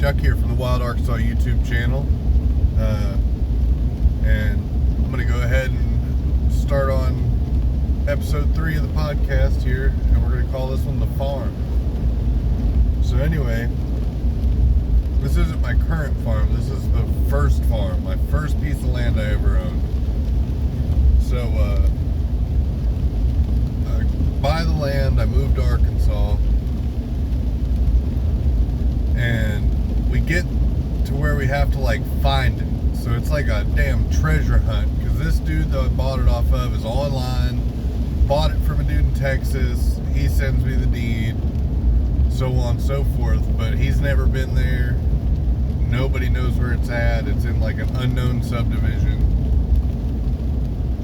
Duck here from the WildArkansas YouTube channel, and I'm going to go ahead and start on episode 3 of the podcast here, and we're going to call this one The Farm. So anyway, this isn't my current farm, this is the first farm, my first piece of land I ever owned. So, I buy the land, I moved to Arkansas, and we get to where we have to find it. So it's like a damn treasure hunt, because this dude that I bought it off of is online, bought it from a dude in Texas, he sends me the deed, so on and so forth, but he's never been there, nobody knows where it's at, it's in like an unknown subdivision.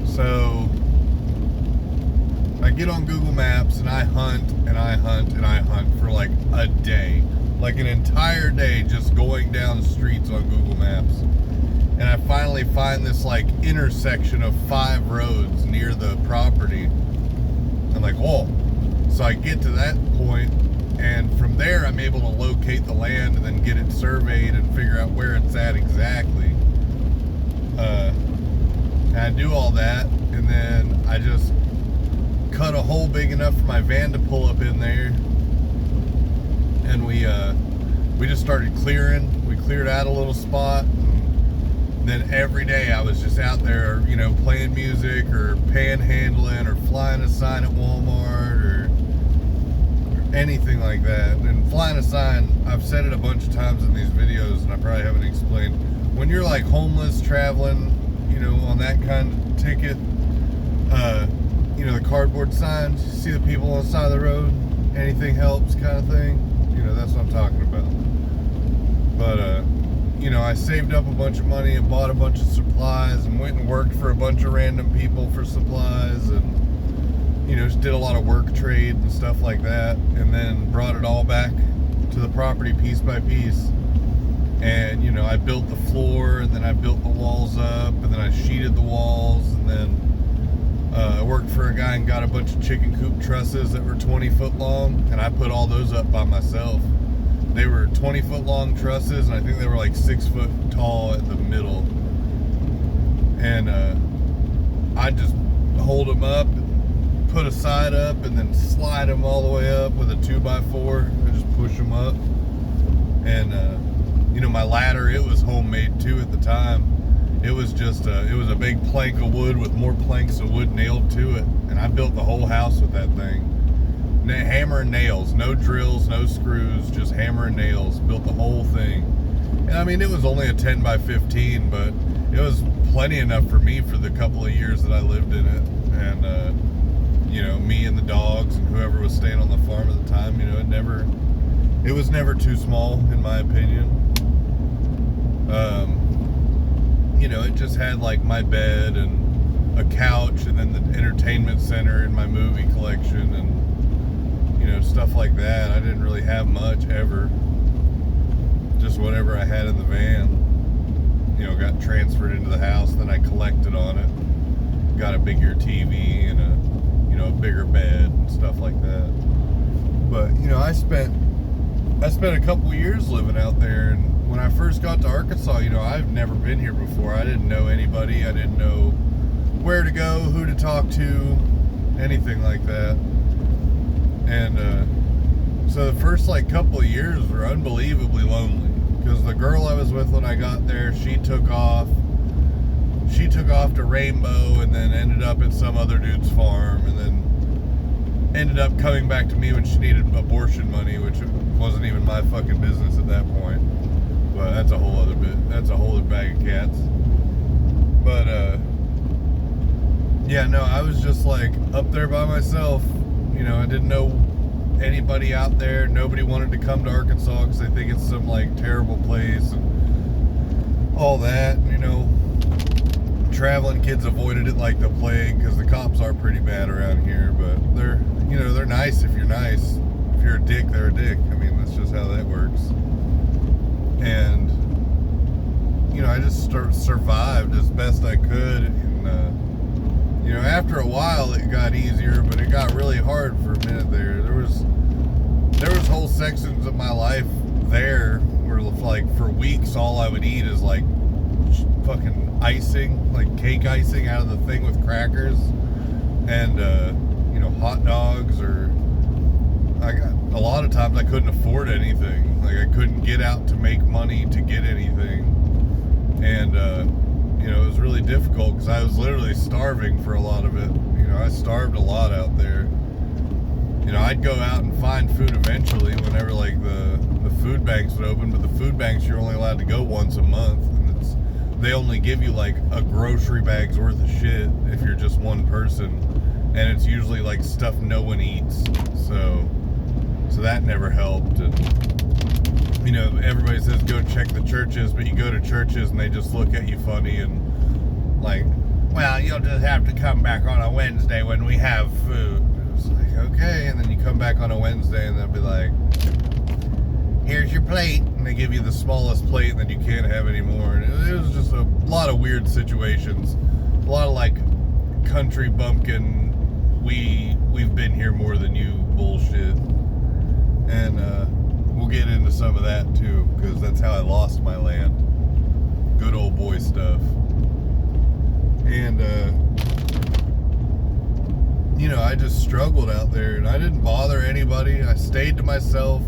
So I get on Google Maps and I hunt and I hunt and I hunt for like a day. Like an entire day just going down streets on Google Maps. And I finally find this like intersection of 5 roads near the property. I'm like, whoa. So I get to that point, and from there I'm able to locate the land and then get it surveyed and figure out where it's at exactly. And I do all that, and then I just cut a hole big enough for my van to pull up in there. And we just started clearing. We cleared out a little spot. And then every day I was just out there, playing music or panhandling or flying a sign at Walmart or anything like that. And flying a sign, I've said it a bunch of times in these videos, and I probably haven't explained. When you're like homeless traveling, on that kind of ticket, the cardboard signs, you see the people on the side of the road, anything helps kind of thing. That's what I'm talking about. But, I saved up a bunch of money and bought a bunch of supplies and went and worked for a bunch of random people for supplies and, just did a lot of work trade and stuff like that, and then brought it all back to the property piece by piece. And, I built the floor, and then I built the walls up, and then I sheeted the walls, and then I worked for a guy and got a bunch of chicken coop trusses that were 20 foot long, and I put all those up by myself. They were 20 foot long trusses, and I think they were like 6 foot tall at the middle. And I just hold them up, put a side up, and then slide them all the way up with a 2x4 and just push them up. And my ladder, it was homemade too at the time. It was just it was a big plank of wood with more planks of wood nailed to it, and I built the whole house with that thing. Hammer and nails, no drills, no screws, just hammer and nails. Built the whole thing. And I mean, it was only a 10 by 15, but it was plenty enough for me for the couple of years that I lived in it. And me and the dogs and whoever was staying on the farm at the time, it was never too small in my opinion. It just had like my bed and a couch, and then the entertainment center in my movie collection, and stuff like that. I didn't really have much ever. Just whatever I had in the van, got transferred into the house. Then I collected on it. Got a bigger TV and a bigger bed and stuff like that. But I spent a couple years living out there, and when I first got to Arkansas, I've never been here before. I didn't know anybody. I didn't know where to go, who to talk to, anything like that. And so the first couple of years were unbelievably lonely, because the girl I was with when I got there, she took off to Rainbow, and then ended up at some other dude's farm, and then ended up coming back to me when she needed abortion money, which wasn't even my fucking business at that point. But that's a whole other bag of cats. But I was just up there by myself. I didn't know anybody out there. Nobody wanted to come to Arkansas because they think it's some terrible place and all that. Traveling kids avoided it like the plague, because the cops are pretty bad around here. But they're nice if you're nice. If you're a dick, they're a dick. I mean, that's just how that works. And I just survived as best I could. And after a while it got easier, but it got really hard for a minute there. There was whole sections of my life there where weeks, all I would eat is like fucking icing, like cake icing out of the thing with crackers, and you know, hot dogs. Or a lot of times I couldn't afford anything. Like, I couldn't get out to make money to get anything, and you know, it was really difficult because I was literally starving for a lot of it. You know, I starved a lot out there. You know, I'd go out and find food eventually whenever like the food banks would open, but the food banks, you're only allowed to go once a month, and they only give you like a grocery bag's worth of shit if you're just one person, and it's usually like stuff no one eats. So that never helped. And you know, everybody says go check the churches, but you go to churches and they just look at you funny and like, well, you'll just have to come back on a Wednesday when we have food. It's like, okay. And then you come back on a Wednesday and they'll be like, here's your plate. And they give you the smallest plate and then you can't have any more. And it was just a lot of weird situations. A lot of like country bumpkin, we've been here more than you bullshit. And we'll get into some of that too, because that's how I lost my land. Good old boy stuff. And you know, I just struggled out there, and I didn't bother anybody. I stayed to myself.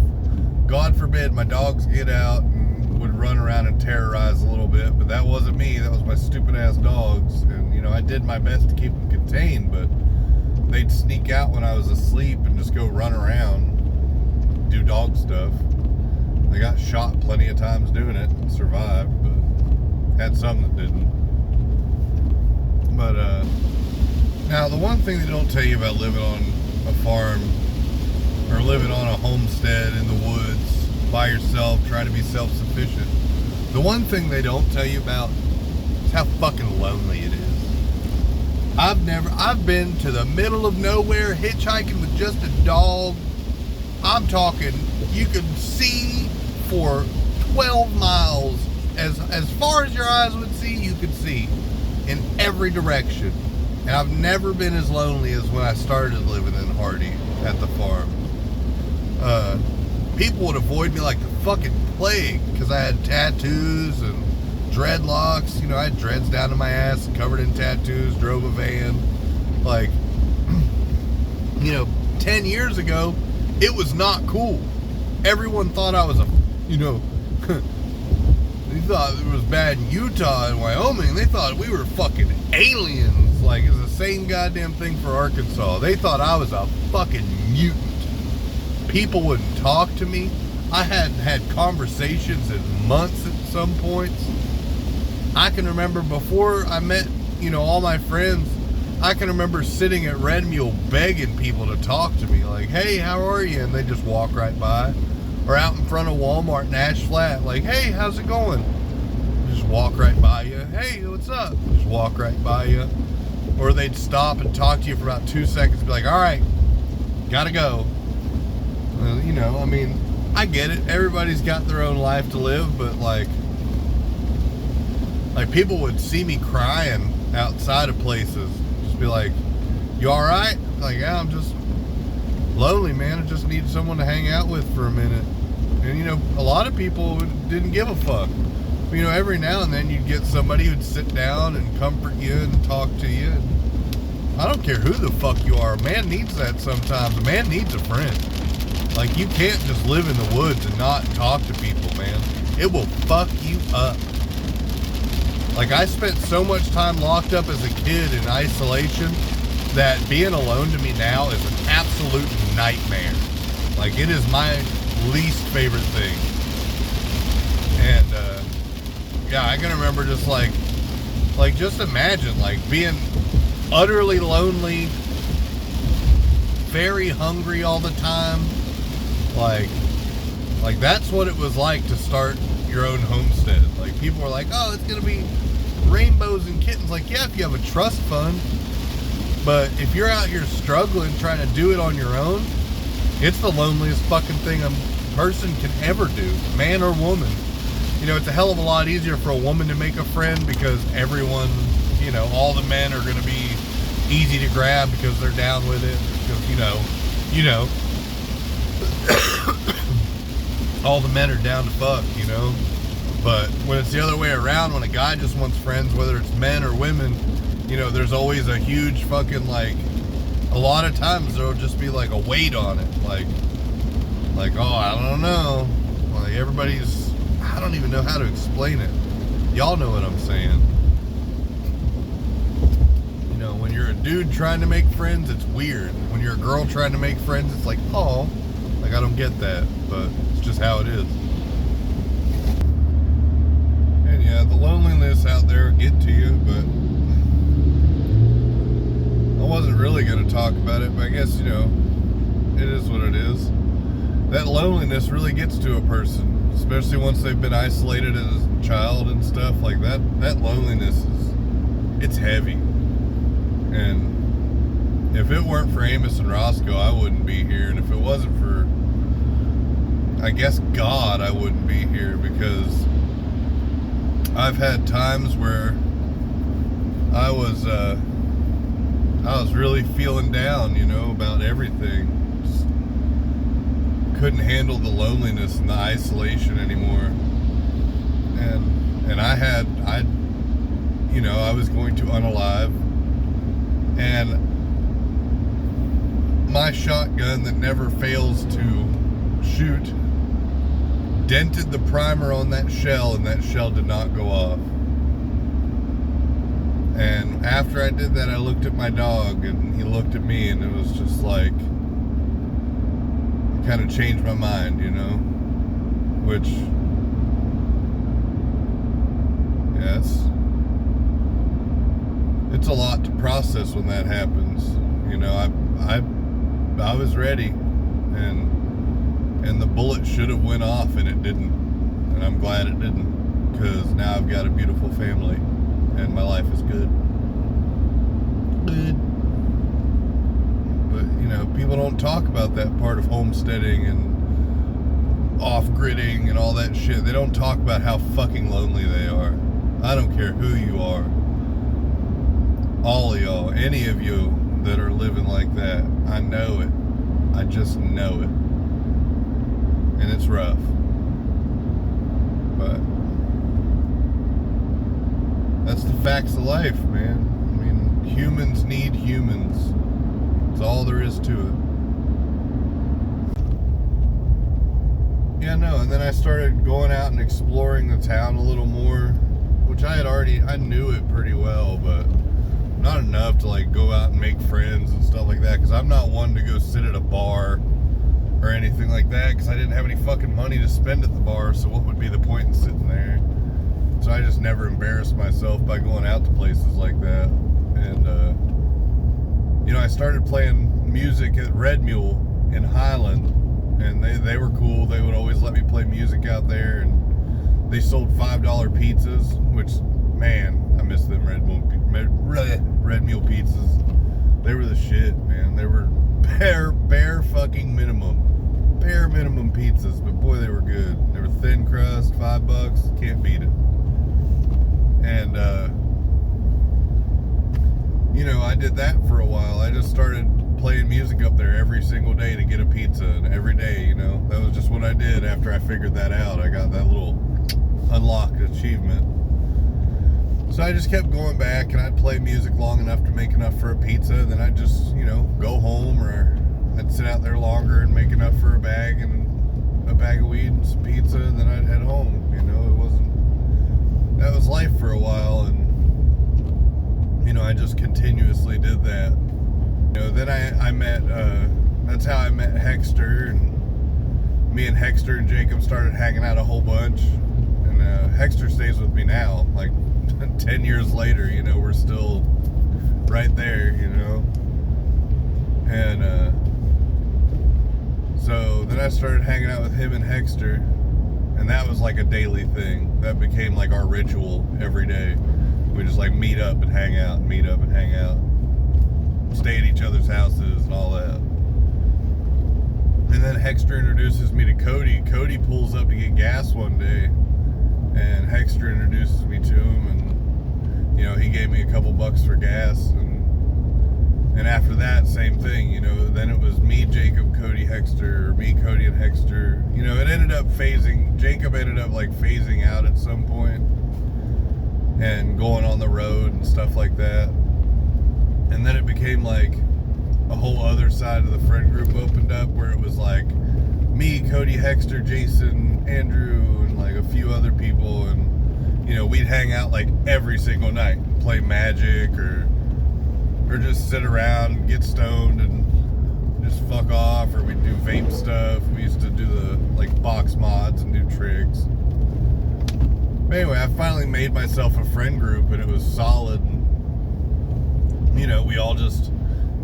God forbid my dogs get out and would run around and terrorize a little bit, but that wasn't me. That was my stupid ass dogs. And you know, I did my best to keep them contained, but they'd sneak out when I was asleep and just go run around, do dog stuff. They got shot plenty of times doing it and survived, but had some that didn't. But now the one thing they don't tell you about living on a farm or living on a homestead in the woods by yourself, trying to be self-sufficient, the one thing they don't tell you about is how fucking lonely it is. I've been to the middle of nowhere hitchhiking with just a dog. I'm talking, you could see for 12 miles, as far as your eyes would see, you could see in every direction. And I've never been as lonely as when I started living in Hardy at the farm. People would avoid me like the fucking plague because I had tattoos and dreadlocks. You know, I had dreads down to my ass, covered in tattoos, drove a van. Like, you know, 10 years ago, it was not cool. Everyone thought I was a, you know, they thought it was bad in Utah and Wyoming. They thought we were fucking aliens. Like, it's the same goddamn thing for Arkansas. They thought I was a fucking mutant. People wouldn't talk to me. I hadn't had conversations in months at some points. I can remember before I met, you know, all my friends, I can remember sitting at Red Mule begging people to talk to me. Like, hey, how are you? And they just walk right by. Or out in front of Walmart in Ash Flat, like, hey, how's it going? Just walk right by you. Hey, what's up? Just walk right by you. Or they'd stop and talk to you for about 2 seconds and be like, all right, gotta go. You know, I mean, I get it. Everybody's got their own life to live, but like people would see me crying outside of places. Just be like, you all right? Like, yeah, I'm just lonely, man. I just need someone to hang out with for a minute. And, you know, a lot of people didn't give a fuck. You know, every now and then you'd get somebody who'd sit down and comfort you and talk to you. And I don't care who the fuck you are. A man needs that sometimes. A man needs a friend. Like, you can't just live in the woods and not talk to people, man. It will fuck you up. Like, I spent so much time locked up as a kid in isolation that being alone to me now is an absolute nightmare. Like, it is my least favorite thing. And, yeah, I can remember just like just imagine, like, being utterly lonely, very hungry all the time. Like that's what it was like to start your own homestead. Like, people were like, oh, it's gonna be rainbows and kittens. Like, yeah, if you have a trust fund, but if you're out here struggling trying to do it on your own, it's the loneliest fucking thing a person can ever do, man or woman. You know, it's a hell of a lot easier for a woman to make a friend because everyone, you know, all the men are gonna be easy to grab because they're down with it, because you know all the men are down to fuck, you know. But when it's the other way around, when a guy just wants friends, whether it's men or women, you know, there's always a huge fucking, like, a lot of times there'll just be like a weight on it. Like, oh, I don't know. Like, everybody's, I don't even know how to explain it. Y'all know what I'm saying. You know, when you're a dude trying to make friends, it's weird. When you're a girl trying to make friends, it's like, oh, like, I don't get that, but it's just how it is. And yeah, the loneliness out there will get to you, but I wasn't really going to talk about it, but I guess, you know, it is what it is. That loneliness really gets to a person, especially once they've been isolated as a child and stuff like that. That loneliness it's heavy. And if it weren't for Amos and Roscoe, I wouldn't be here. And if it wasn't for, I guess, God, I wouldn't be here, because I've had times where I was really feeling down, you know, about everything. Just couldn't handle the loneliness and the isolation anymore. And I was going to unalive, and my shotgun that never fails to shoot dented the primer on that shell, and that shell did not go off. And after I did that, I looked at my dog, and he looked at me, and it was just like, it kind of changed my mind, you know, which, yeah, it's a lot to process when that happens. You know, I was ready, and the bullet should have went off, and it didn't, and I'm glad it didn't, because now I've got a beautiful family, and my life is good. But, you know, people don't talk about that part of homesteading and off-gridding and all that shit. They don't talk about how fucking lonely they are. I don't care who you are. All of y'all, any of you that are living like that, I know it. I just know it. And it's rough. But that's the facts of life, man. I mean, humans need humans. That's all there is to it. Yeah, no, and then I started going out and exploring the town a little more, which I knew it pretty well, but not enough to like go out and make friends and stuff like that, because I'm not one to go sit at a bar or anything like that, because I didn't have any fucking money to spend at the bar, so what would be the point in sitting there? So I just never embarrassed myself by going out to places like that. And you know, I started playing music at Red Mule in Highland, and they were cool. They would always let me play music out there, and they sold $5 pizzas, which, man, I miss them Red Mule pizzas. They were the shit, man. They were bare fucking bare minimum pizzas, but boy, they were good. They were thin crust, $5, can't beat it. And you know, I did that for a while. I just started playing music up there every single day to get a pizza, and every day, you know, that was just what I did. After I figured that out, I got that little unlocked achievement. So I just kept going back, and I'd play music long enough to make enough for a pizza, and then I'd just, you know, go home, or I'd sit out there longer and make enough for a bag of weed and some pizza, and then I'd head home. You know, that was life for a while, and, you know, I just continuously did that. You know, then I met, that's how I met Hexter, and me and Hexter and Jacob started hanging out a whole bunch, and Hexter stays with me now, like 10 years later, you know, we're still right there, you know. And so then I started hanging out with him and Hexter, and that was like a daily thing. That became like our ritual every day. We just like meet up and hang out, stay at each other's houses and all that. And then Hexter introduces me to Cody. Cody pulls up to get gas one day, and Hexter introduces me to him, and, you know, he gave me a couple bucks for gas, and And after that, same thing, you know, then it was me, Jacob, Cody, Hexter, or me, Cody, and Hexter. You know, it ended up Jacob ended up like phasing out at some point and going on the road and stuff like that. And then it became like a whole other side of the friend group opened up where it was like me, Cody, Hexter, Jason, Andrew, and like a few other people. And, you know, we'd hang out like every single night, play Magic or just sit around and get stoned and just fuck off, or we'd do vape stuff. We used to do the like box mods and do tricks. But anyway, I finally made myself a friend group and it was solid. And, you know,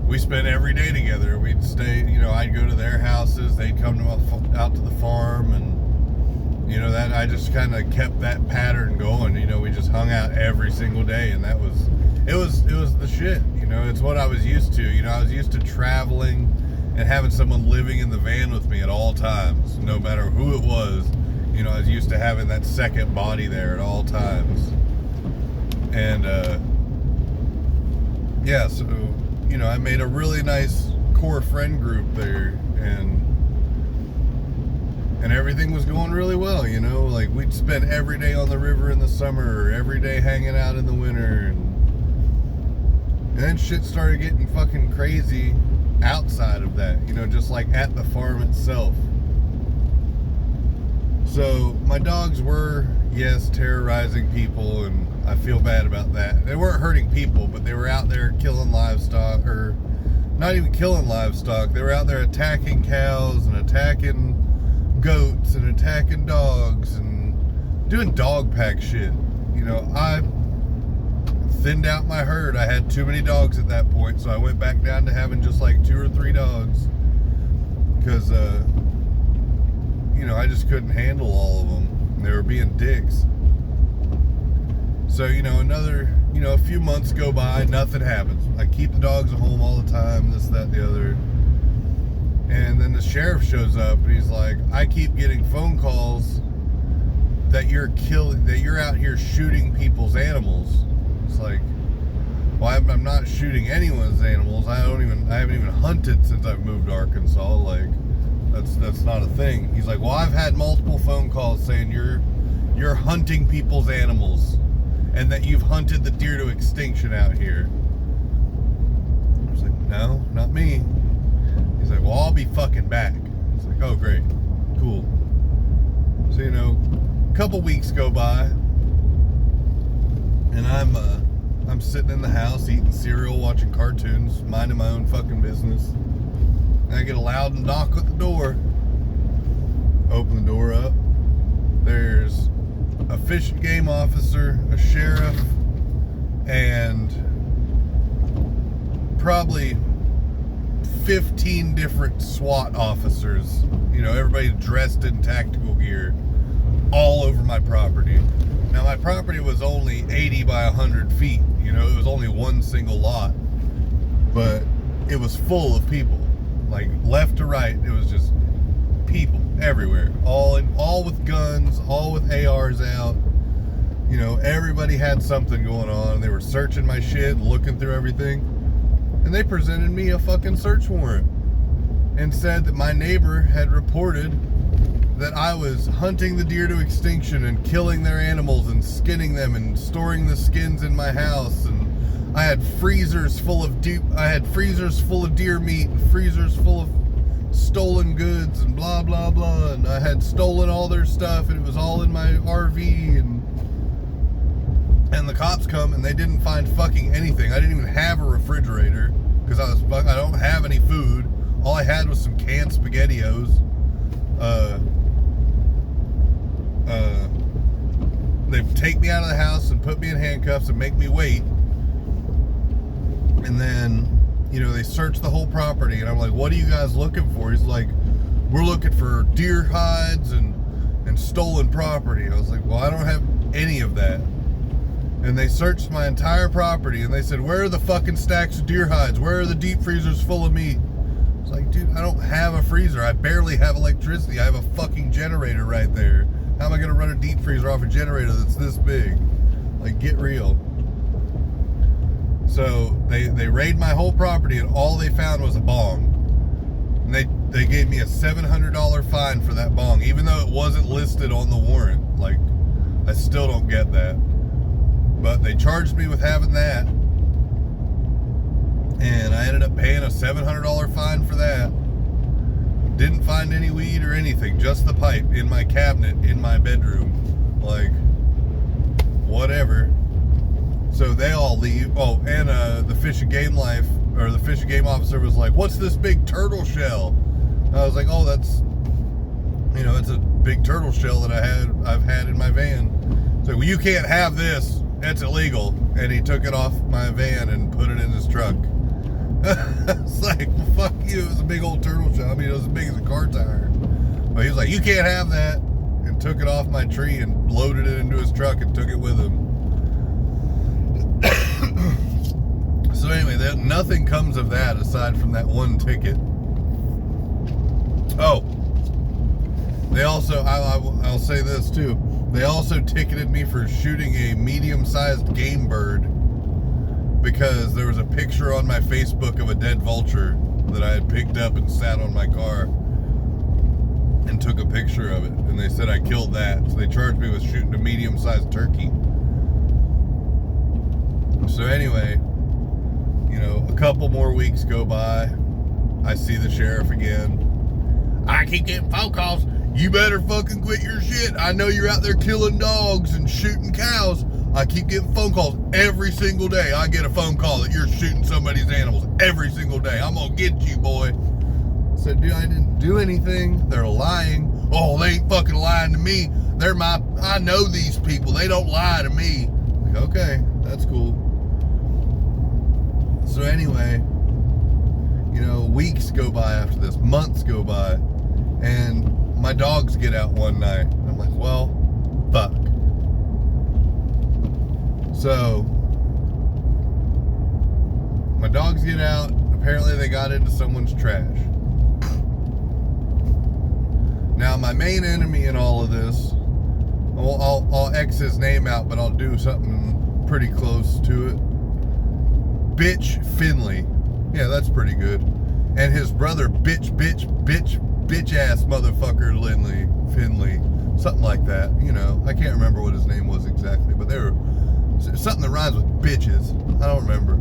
we spent every day together. We'd stay, you know, I'd go to their houses, they'd come out to the farm, and you know, that I just kind of kept that pattern going. You know, we just hung out every single day, and it was the shit. You know, it's what I was used to. You know, I was used to traveling and having someone living in the van with me at all times, no matter who it was. You know, I was used to having that second body there at all times. And yeah, so, you know, I made a really nice core friend group there, and everything was going really well, you know. Like, we'd spend every day on the river in the summer, or every day hanging out in the winter, and then shit started getting fucking crazy outside of that, you know, just like at the farm itself. So my dogs were, yes, terrorizing people, and I feel bad about that. They weren't hurting people, but they were out there killing livestock, or not even killing livestock. They were out there attacking cows and attacking goats and attacking dogs and doing dog pack shit. You know, I thinned out my herd. I had too many dogs at that point, so I went back down to having just like 2 or 3 dogs because you know, I just couldn't handle all of them. They were being dicks. So, you know, a few months go by, nothing happens. I keep the dogs at home all the time, this, that, the other. And then the sheriff shows up and he's like, I keep getting phone calls that you're out here shooting people's animals. It's like, well, I'm not shooting anyone's animals. I haven't even hunted since I've moved to Arkansas. Like, that's not a thing. He's like, well, I've had multiple phone calls saying you're hunting people's animals and that you've hunted the deer to extinction out here. I was like, no, not me. He's like, well, I'll be fucking back. It's like, oh, great, cool. So, you know, a couple weeks go by, and I'm sitting in the house eating cereal, watching cartoons, minding my own fucking business. And I get a loud knock at the door. Open the door up. There's a fish and game officer, a sheriff, and probably 15 different SWAT officers. You know, everybody dressed in tactical gear, all over my property. Now, my property was only 80 by 100 feet. You know, it was only one single lot, but it was full of people. Like, left to right, it was just people everywhere, all with guns, all with ARs out. You know, everybody had something going on. They were searching my shit, looking through everything, and they presented me a fucking search warrant and said that my neighbor had reported that I was hunting the deer to extinction and killing their animals and skinning them and storing the skins in my house, and I had freezers full of deer meat and freezers full of stolen goods and blah blah blah, and I had stolen all their stuff and it was all in my RV, and the cops come and they didn't find fucking anything. I didn't even have a refrigerator because I don't have any food. All I had was some canned SpaghettiOs. They take me out of the house and put me in handcuffs and make me wait. And then, you know, they search the whole property, and I'm like, what are you guys looking for? He's like, we're looking for deer hides and stolen property. I was like, well, I don't have any of that. And they searched my entire property, and they said, where are the fucking stacks of deer hides? Where are the deep freezers full of meat? It's like, dude, I don't have a freezer. I barely have electricity. I have a fucking generator right there. How am I going to run a deep freezer off a generator that's this big? Like, get real. So they raided my whole property, and all they found was a bong. And they gave me a $700 fine for that bong, even though it wasn't listed on the warrant. Like, I still don't get that. But they charged me with having that. And I ended up paying a $700 fine for that. Didn't find any weed or anything, just the pipe in my cabinet in my bedroom. Like, whatever. So they all leave. Oh, and the Fish and Game Life, or the Fish and Game officer was like, "What's this big turtle shell?" I was like, "Oh, that's, it's a big turtle shell that I've had in my van." So, well, you can't have this. It's illegal. And he took it off my van and put it in his truck. It's like, well, fuck you. It was a big old turtle shell. I mean, it was as big as a car tire. But he was like, "You can't have that," and took it off my tree and loaded it into his truck and took it with him. So anyway, nothing comes of that aside from that one ticket. Oh, they also, I'll say this too, they also ticketed me for shooting a medium-sized game bird because there was a picture on my Facebook of a dead vulture that I had picked up and sat on my car and took a picture of it, and they said I killed that, so they charged me with shooting a medium-sized turkey. So anyway, a couple more weeks go by. I see the sheriff again. I keep getting phone calls. "You better fucking quit your shit. I know you're out there killing dogs and shooting cows." I keep getting phone calls every single day. I get a phone call that you're shooting somebody's animals every single day. "I'm gonna get you, boy." I said, "Dude, I didn't do anything." They're lying. "Oh, they ain't fucking lying to me. I know these people. They don't lie to me." Like, okay, that's cool. So anyway, weeks go by after this, months go by, and my dogs get out one night. I'm like, well, fuck. So, my dogs get out. Apparently they got into someone's trash. Now, my main enemy in all of this, I'll X his name out, but I'll do something pretty close to it. Bitch Finley. Yeah, that's pretty good. And his brother, bitch ass motherfucker Finley. Something like that. I can't remember what his name was exactly, but they were something that rhymes with bitches. I don't remember.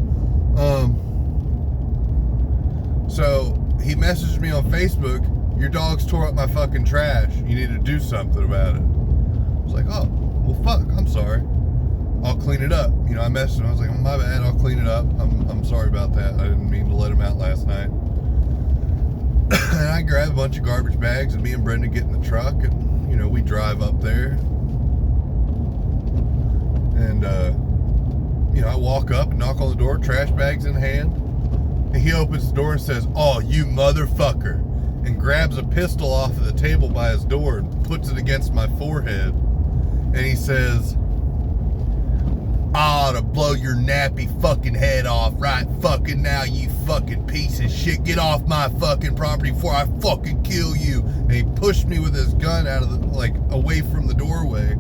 So he messaged me on Facebook, "Your dogs tore up my fucking trash. You need to do something about it." I was like, "Oh, well, fuck, I'm sorry. I'll clean it up." I messaged him. I was like, "Oh, my bad, I'll clean it up. I'm sorry about that. I didn't mean to let him out last night." And I grabbed a bunch of garbage bags, and me and Brenda get in the truck, and, we drive up there. And, I walk up and knock on the door, trash bags in hand. And he opens the door and says, "Oh, you motherfucker," and grabs a pistol off of the table by his door and puts it against my forehead. And he says, "I ought to blow your nappy fucking head off right fucking now, you fucking piece of shit. Get off my fucking property before I fucking kill you." And he pushed me with his gun out of away from the doorway.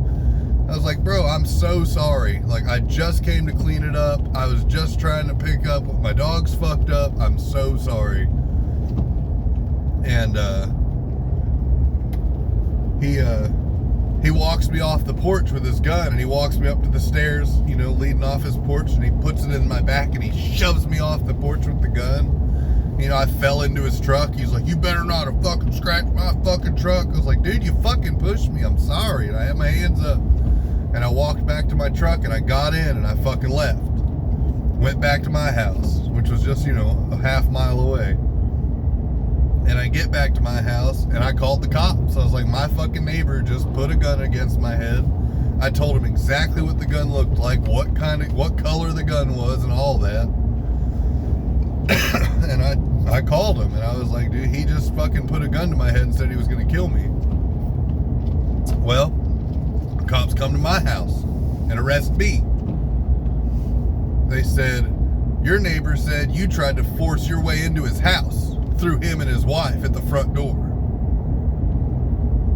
I was like, "Bro, I'm so sorry. I just came to clean it up. I was just trying to pick up what my dog's fucked up. I'm so sorry." And, he walks me off the porch with his gun, and he walks me up to the stairs, leading off his porch, and he puts it in my back, and he shoves me off the porch with the gun. I fell into his truck. He's like, "You better not have fucking scratched my fucking truck." I was like, "Dude, you fucking pushed me. I'm sorry." And I had my hands up, and I walked back to my truck, and I got in, and I fucking left. Went back to my house, which was just, a half mile away. And I get back to my house, and I called the cops. I was like, "My fucking neighbor just put a gun against my head." I told him exactly what the gun looked like, what color the gun was, and all that. And I called him, and I was like, "Dude, he just fucking put a gun to my head and said he was going to kill me." Well, the cops come to my house and arrest me. They said, "Your neighbor said you tried to force your way into his house through him and his wife at the front door."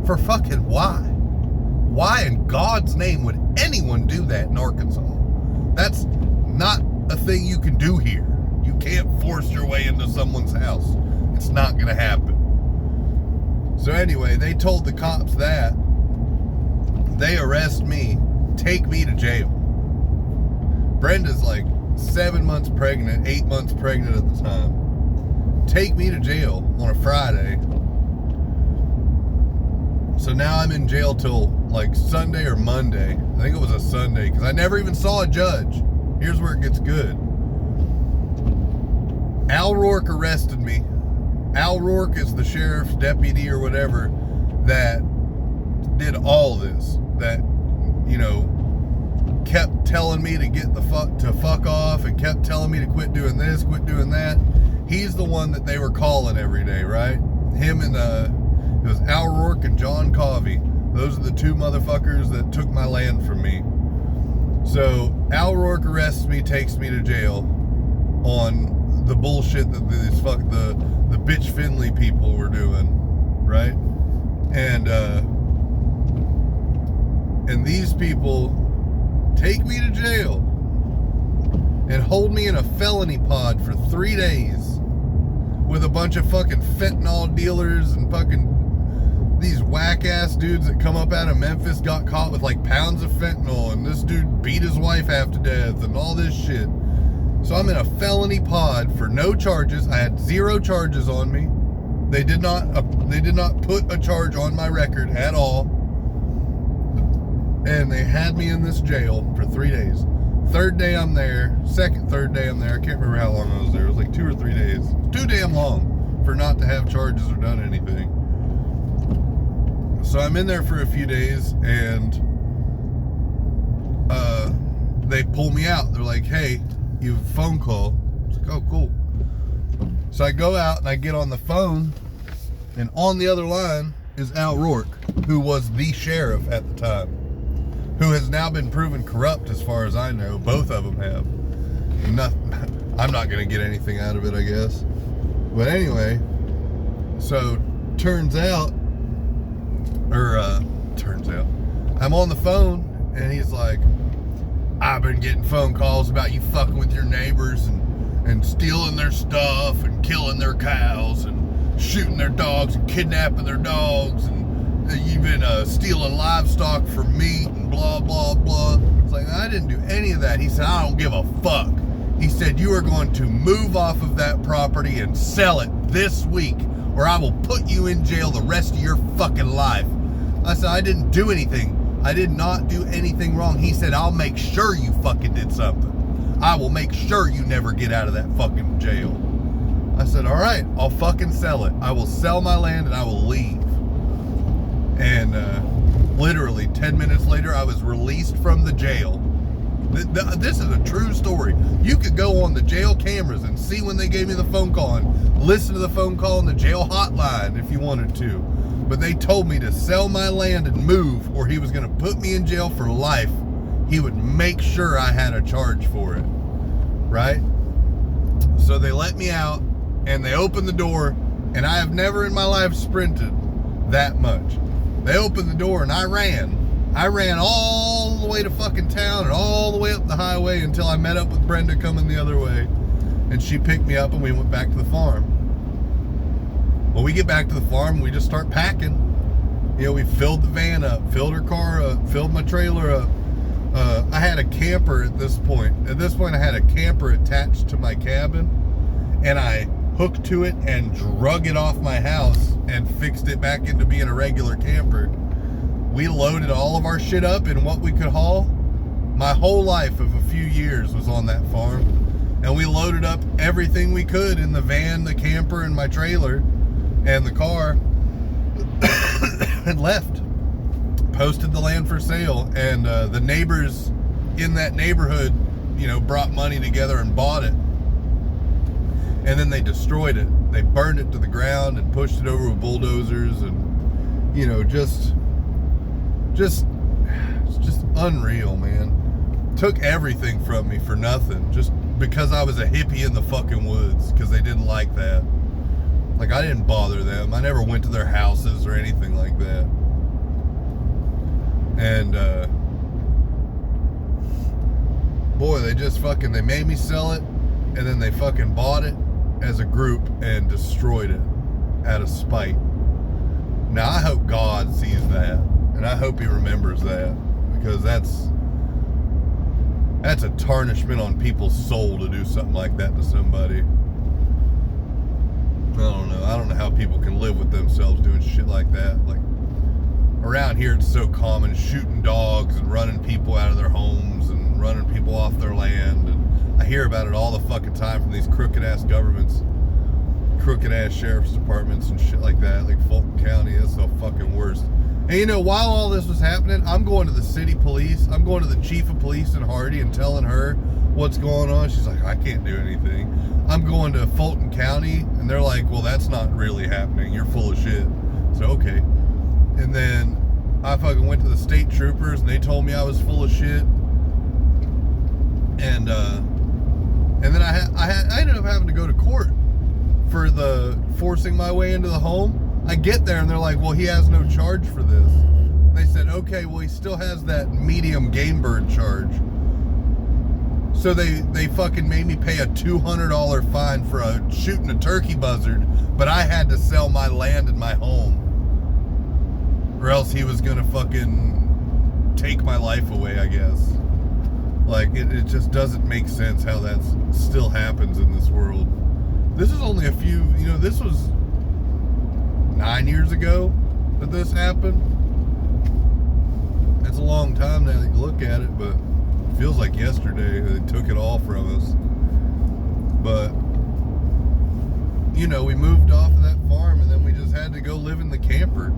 For fucking why? Why in God's name would anyone do that in Arkansas? That's not a thing you can do here. You can't force your way into someone's house. It's not gonna happen. So anyway, they told the cops that. They arrest me, take me to jail. Brenda's like 7 months pregnant, 8 months pregnant at the time. Take me to jail on a Friday. So now I'm in jail till like Sunday or Monday. I think it was a Sunday, because I never even saw a judge. Here's where it gets good. Al Rourke arrested me. Al Rourke is the sheriff's deputy or whatever that did all this. That, you know, kept telling me to get the fuck off, and kept telling me to quit doing this, quit doing that. He's the one that they were calling every day, right? Him and it was Al Rourke and John Covey. Those are the two motherfuckers that took my land from me. So Al Rourke arrests me, takes me to jail on the bullshit that the bitch Finley people were doing, right? And these people take me to jail and hold me in a felony pod for 3 days with a bunch of fucking fentanyl dealers and fucking these whack-ass dudes that come up out of Memphis got caught with like pounds of fentanyl, and this dude beat his wife half to death and all this shit. So I'm in a felony pod for no charges. I had 0 charges on me. They did not put a charge on my record at all. And they had me in this jail for 3 days. Third day I'm there. Third day I'm there. I can't remember how long I was there. It was like 2 or 3 days. Too damn long for not to have charges or done anything. So I'm in there for a few days, and they pull me out. They're like, hey, you have a phone call. I was like, oh, cool. So I go out and I get on the phone, and on the other line is Al Rourke, who was the sheriff at the time, who has now been proven corrupt as far as I know. Both of them have. I'm not going to get anything out of it, I guess. But anyway, so turns out, I'm on the phone, and he's like, I've been getting phone calls about you fucking with your neighbors and stealing their stuff and killing their cows and shooting their dogs and kidnapping their dogs, and you've been stealing livestock for meat and blah, blah, blah. It's like, I didn't do any of that. He said, I don't give a fuck. He said, you are going to move off of that property and sell it this week, or I will put you in jail the rest of your fucking life. I said, I didn't do anything. I did not do anything wrong. He said, I'll make sure you fucking did something. I will make sure you never get out of that fucking jail. I said, all right, I'll fucking sell it. I will sell my land and I will leave. And literally 10 minutes later, I was released from the jail. This is a true story. You could go on the jail cameras and see when they gave me the phone call and listen to the phone call on the jail hotline if you wanted to. But they told me to sell my land and move, or he was going to put me in jail for life. He would make sure I had a charge for it. Right? So they let me out, and they opened the door, and I have never in my life sprinted that much. They opened the door, and I ran. I ran all the way to fucking town and all the way up the highway until I met up with Brenda coming the other way. And she picked me up, and we went back to the farm. Well, we get back to the farm, and we just start packing. You know, we filled the van up, filled her car up, filled my trailer up. I had a camper at this point. At this point, I had a camper attached to my cabin, and I hooked to it and drug it off my house and fixed it back into being a regular camper. We loaded all of our shit up in what we could haul. My whole life of a few years was on that farm, and we loaded up everything we could in the van, the camper, and my trailer, and the car, and left. Posted the land for sale, and the neighbors in that neighborhood, you know, brought money together and bought it. And then they destroyed it. They burned it to the ground and pushed it over with bulldozers, and, you know, just unreal, man. Took everything from me for nothing, just because I was a hippie in the fucking woods, because they didn't like that. Like, I didn't bother them. I never went to their houses or anything like that. And boy, they made me sell it, and then they fucking bought it as a group and destroyed it out of spite. Now, I hope God sees that, and I hope he remembers that, because that's a tarnishment on people's soul to do something like that to somebody. I don't know how people can live with themselves doing shit like that. Like, around here it's so common, shooting dogs and running people out of their homes and running people off their land, and I hear about it all the fucking time from these crooked ass governments, crooked ass sheriff's departments and shit like that. Like Fulton County, that's the fucking worst. And while all this was happening, I'm going to the city police, I'm going to the chief of police in Hardy and telling her what's going on. She's like, I can't do anything. I'm going to Fulton County, and they're like, well, that's not really happening, you're full of shit. So okay. And then I fucking went to the state troopers, and they told me I was full of shit. And then I ended up having to go to court for the forcing my way into the home. I get there, and they're like, well, he has no charge for this. And they said, okay, well, he still has that medium game bird charge. So they fucking made me pay a $200 fine for shooting a turkey buzzard, but I had to sell my land and my home, or else he was gonna fucking take my life away, I guess. Like, it just doesn't make sense how that still happens in this world. This is only this was 9 years ago that this happened. It's a long time now that you look at it, but it feels like yesterday they took it all from us. But, we moved off of that farm, and then we just had to go live in the camper.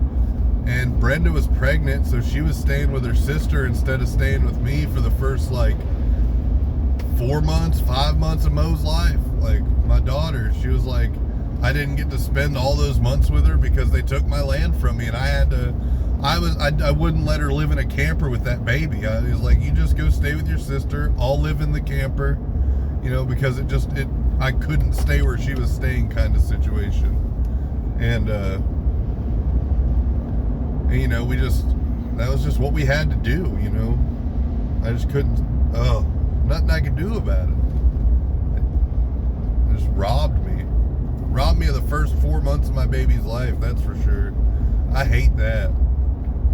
And Brenda was pregnant, so she was staying with her sister instead of staying with me for the first, 5 months of Mo's life. Like, my daughter, she was like, I didn't get to spend all those months with her because they took my land from me, and I wouldn't let her live in a camper with that baby. I was like, you just go stay with your sister, I'll live in the camper, because I couldn't stay where she was staying kind of situation. And that was just what we had to do, I just couldn't, nothing I could do about it. It just robbed me of the first 4 months of my baby's life, that's for sure. I hate that.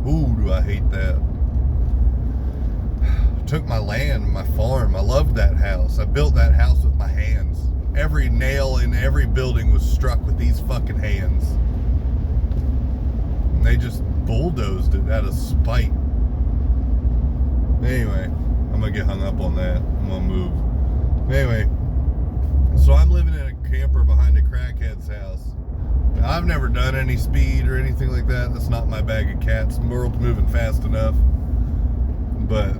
Ooh, do I hate that. Took my land, my farm. I loved that house. I built that house with my hands. Every nail in every building was struck with these fucking hands. And they just bulldozed it out of spite. Anyway, I'm gonna get hung up on that. I'm gonna move. Anyway, so I'm living in a camper behind a crackhead's house. Now, I've never done any speed or anything like that. That's not my bag of cats. The world's moving fast enough. But,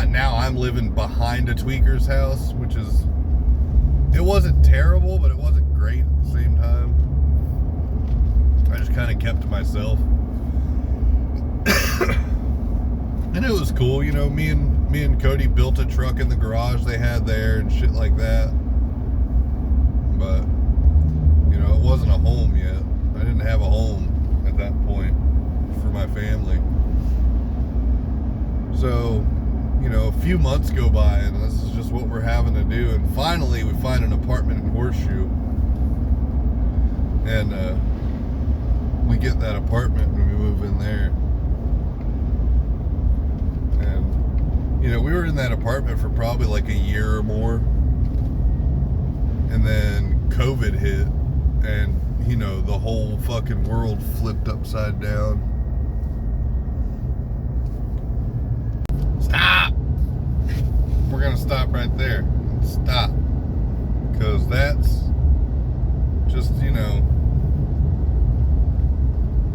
now I'm living behind a tweaker's house, which it wasn't terrible, but it wasn't great at the same time. I just kind of kept to myself. And it was cool, me and Cody built a truck in the garage they had there and shit like that. But, it wasn't a home yet. I didn't have a home at that point for my family. So, a few months go by, and this is just what we're having to do. And finally, we find an apartment in Horseshoe. And we get that apartment and we move in there. And, we were in that apartment for probably like a year or more. And then COVID hit, and the whole fucking world flipped upside down. Stop! We're gonna stop right there. Stop. Because that's just,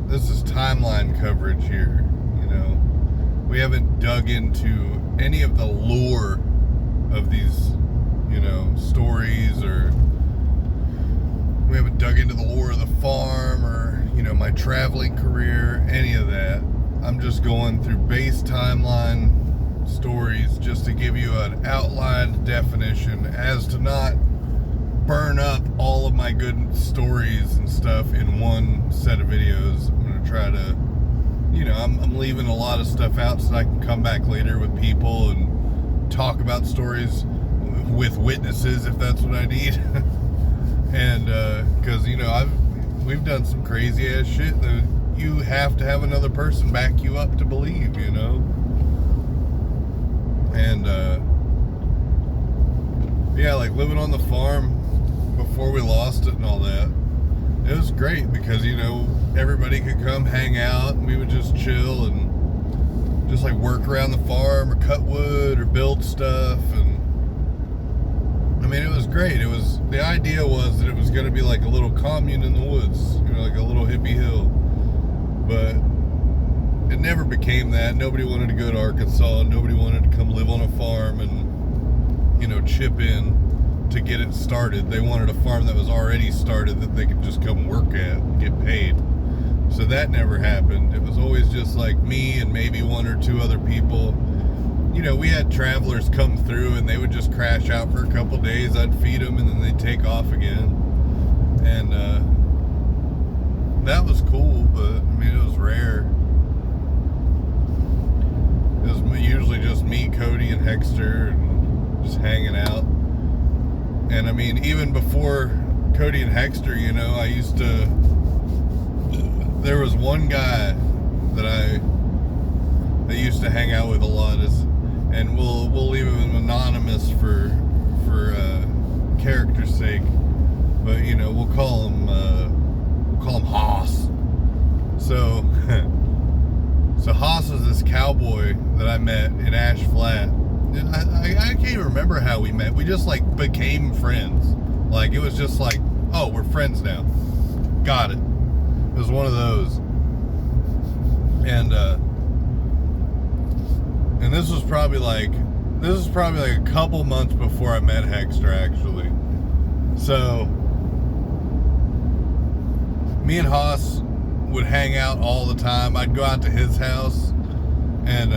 this is timeline coverage here. We haven't dug into any of the lore of these stories, or we haven't dug into the lore of the farm, or my traveling career, any of that. I'm just going through base timeline stories just to give you an outlined definition, as to not burn up all of my good stories and stuff in one set of videos. I'm going to try to, I'm leaving a lot of stuff out so I can come back later with people and talk about stories with witnesses if that's what I need. And because we've done some crazy ass shit that you have to have another person back you up to believe, and yeah, like living on the farm before we lost it and all that, it was great because everybody could come hang out and we would just chill and just like work around the farm or cut wood or build stuff. And I mean, it was great. The idea was that it was going to be like a little commune in the woods, like a little hippie hill, but it never became that. Nobody wanted to go to Arkansas. Nobody wanted to come live on a farm and chip in to get it started. They wanted a farm that was already started that they could just come work at and get paid. So that never happened. It was always just like me and maybe one or two other people. We had travelers come through and they would just crash out for a couple days. I'd feed them and then they'd take off again. And that was cool, but I mean, it was rare. It was usually just me, Cody, and Hexter, and just hanging out. And I mean, even before Cody and Hexter, I used to. There was one guy that used to hang out with a lot, and we'll leave him anonymous for character's sake, but we'll call him Hoss. So Hoss was this cowboy that I met in Ash Flat. I can't even remember how we met. We just like became friends. Like it was just like, oh, we're friends now. Got it. It was one of those. And this was probably like a couple months before I met Hexter, actually. So me and Haas would hang out all the time. I'd go out to his house, and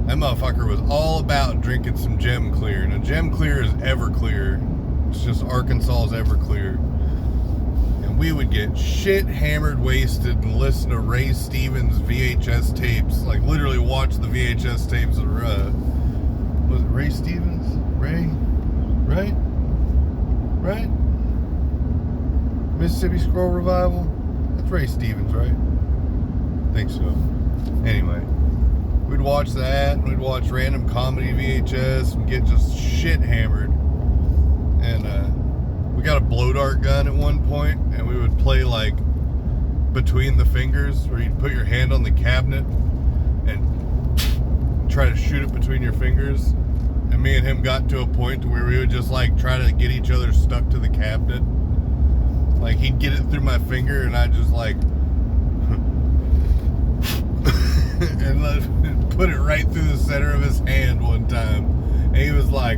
that motherfucker was all about drinking some Gem Clear. Now, Gem Clear is Everclear. It's just Arkansas's Everclear. And we would get shit hammered, wasted, and listen to Ray Stevens VHS tapes. Like, literally watch the VHS tapes of, was it Ray Stevens? Ray? Right? Mississippi Scroll Revival? That's Ray Stevens, right? I think so. Anyway. We'd watch that, and we'd watch random comedy VHS and get just shit hammered. And we got a blow dart gun at one point, and we would play like between the fingers, where you'd put your hand on the cabinet and try to shoot it between your fingers. And me and him got to a point to where we would just like try to get each other stuck to the cabinet. Like he'd get it through my finger, and I'd just like and put it right through the center of his hand one time, and he was like,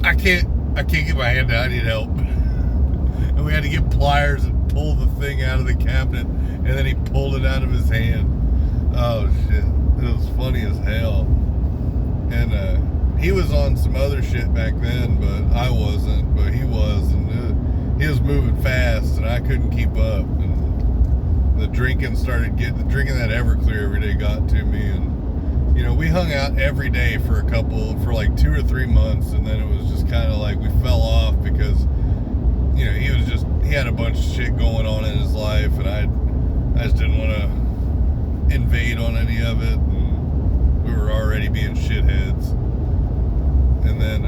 I can't get my hand out, I need help. And we had to get pliers and pull the thing out of the cabinet, and then he pulled it out of his hand. Oh shit, it was funny as hell. And he was on some other shit back then, but I wasn't, but he was, and he was moving fast, and I couldn't keep up. And the drinking that Everclear every day got to me, and we hung out every day for like 2 or 3 months, and then it was just kind of like we fell off because he had a bunch of shit going on in his life, and I just didn't want to invade on any of it, and we were already being shitheads. And then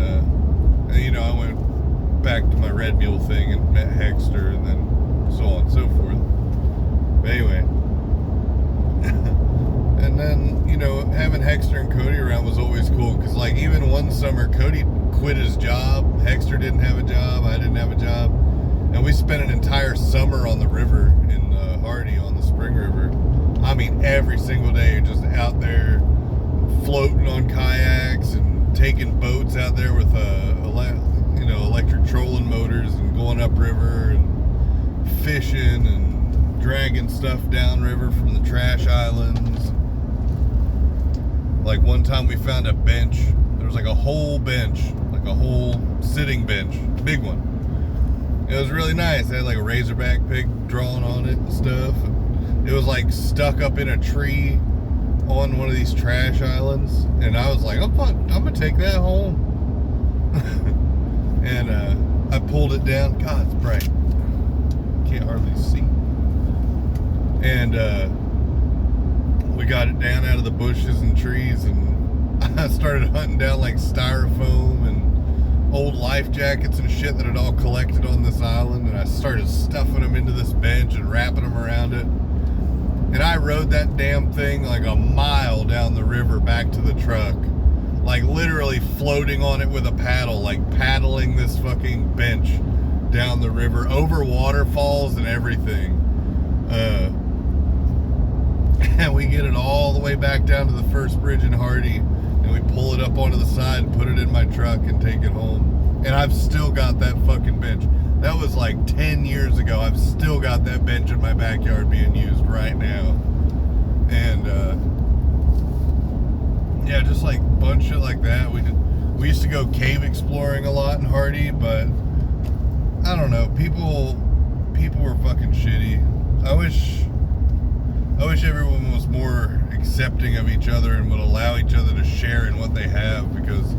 I went back to my Red Mule thing and met Hexter, and then so on and so forth. But anyway, and then, having Hexter and Cody around was always cool, because, like, even one summer, Cody quit his job, Hexter didn't have a job, I didn't have a job, and we spent an entire summer on the river in Hardy, on the Spring River. I mean, every single day, just out there, floating on kayaks, and taking boats out there with, electric trolling motors, and going upriver, and fishing, and dragging stuff downriver from the trash islands. Like one time we found a bench. There was like a whole bench, like a whole sitting bench, big one. It was really nice. It had like a razorback pig drawn on it and stuff. It was like stuck up in a tree on one of these trash islands, and I was like, I'm gonna take that home. And I pulled it down. God, it's bright. Can't hardly see. And we got it down out of the bushes and trees, and I started hunting down like styrofoam and old life jackets and shit that had all collected on this island, and I started stuffing them into this bench and wrapping them around it. And I rode that damn thing like a mile down the river back to the truck, like literally floating on it with a paddle, like paddling this fucking bench down the river over waterfalls and everything. And we get it all the way back down to the first bridge in Hardy, and we pull it up onto the side and put it in my truck and take it home. And I've still got that fucking bench. That was like 10 years ago. I've still got that bench in my backyard being used right now. And yeah, just like bunch shit like that. We used to go cave exploring a lot in Hardy, but I don't know, people were fucking shitty. I wish everyone was more accepting of each other and would allow each other to share in what they have, because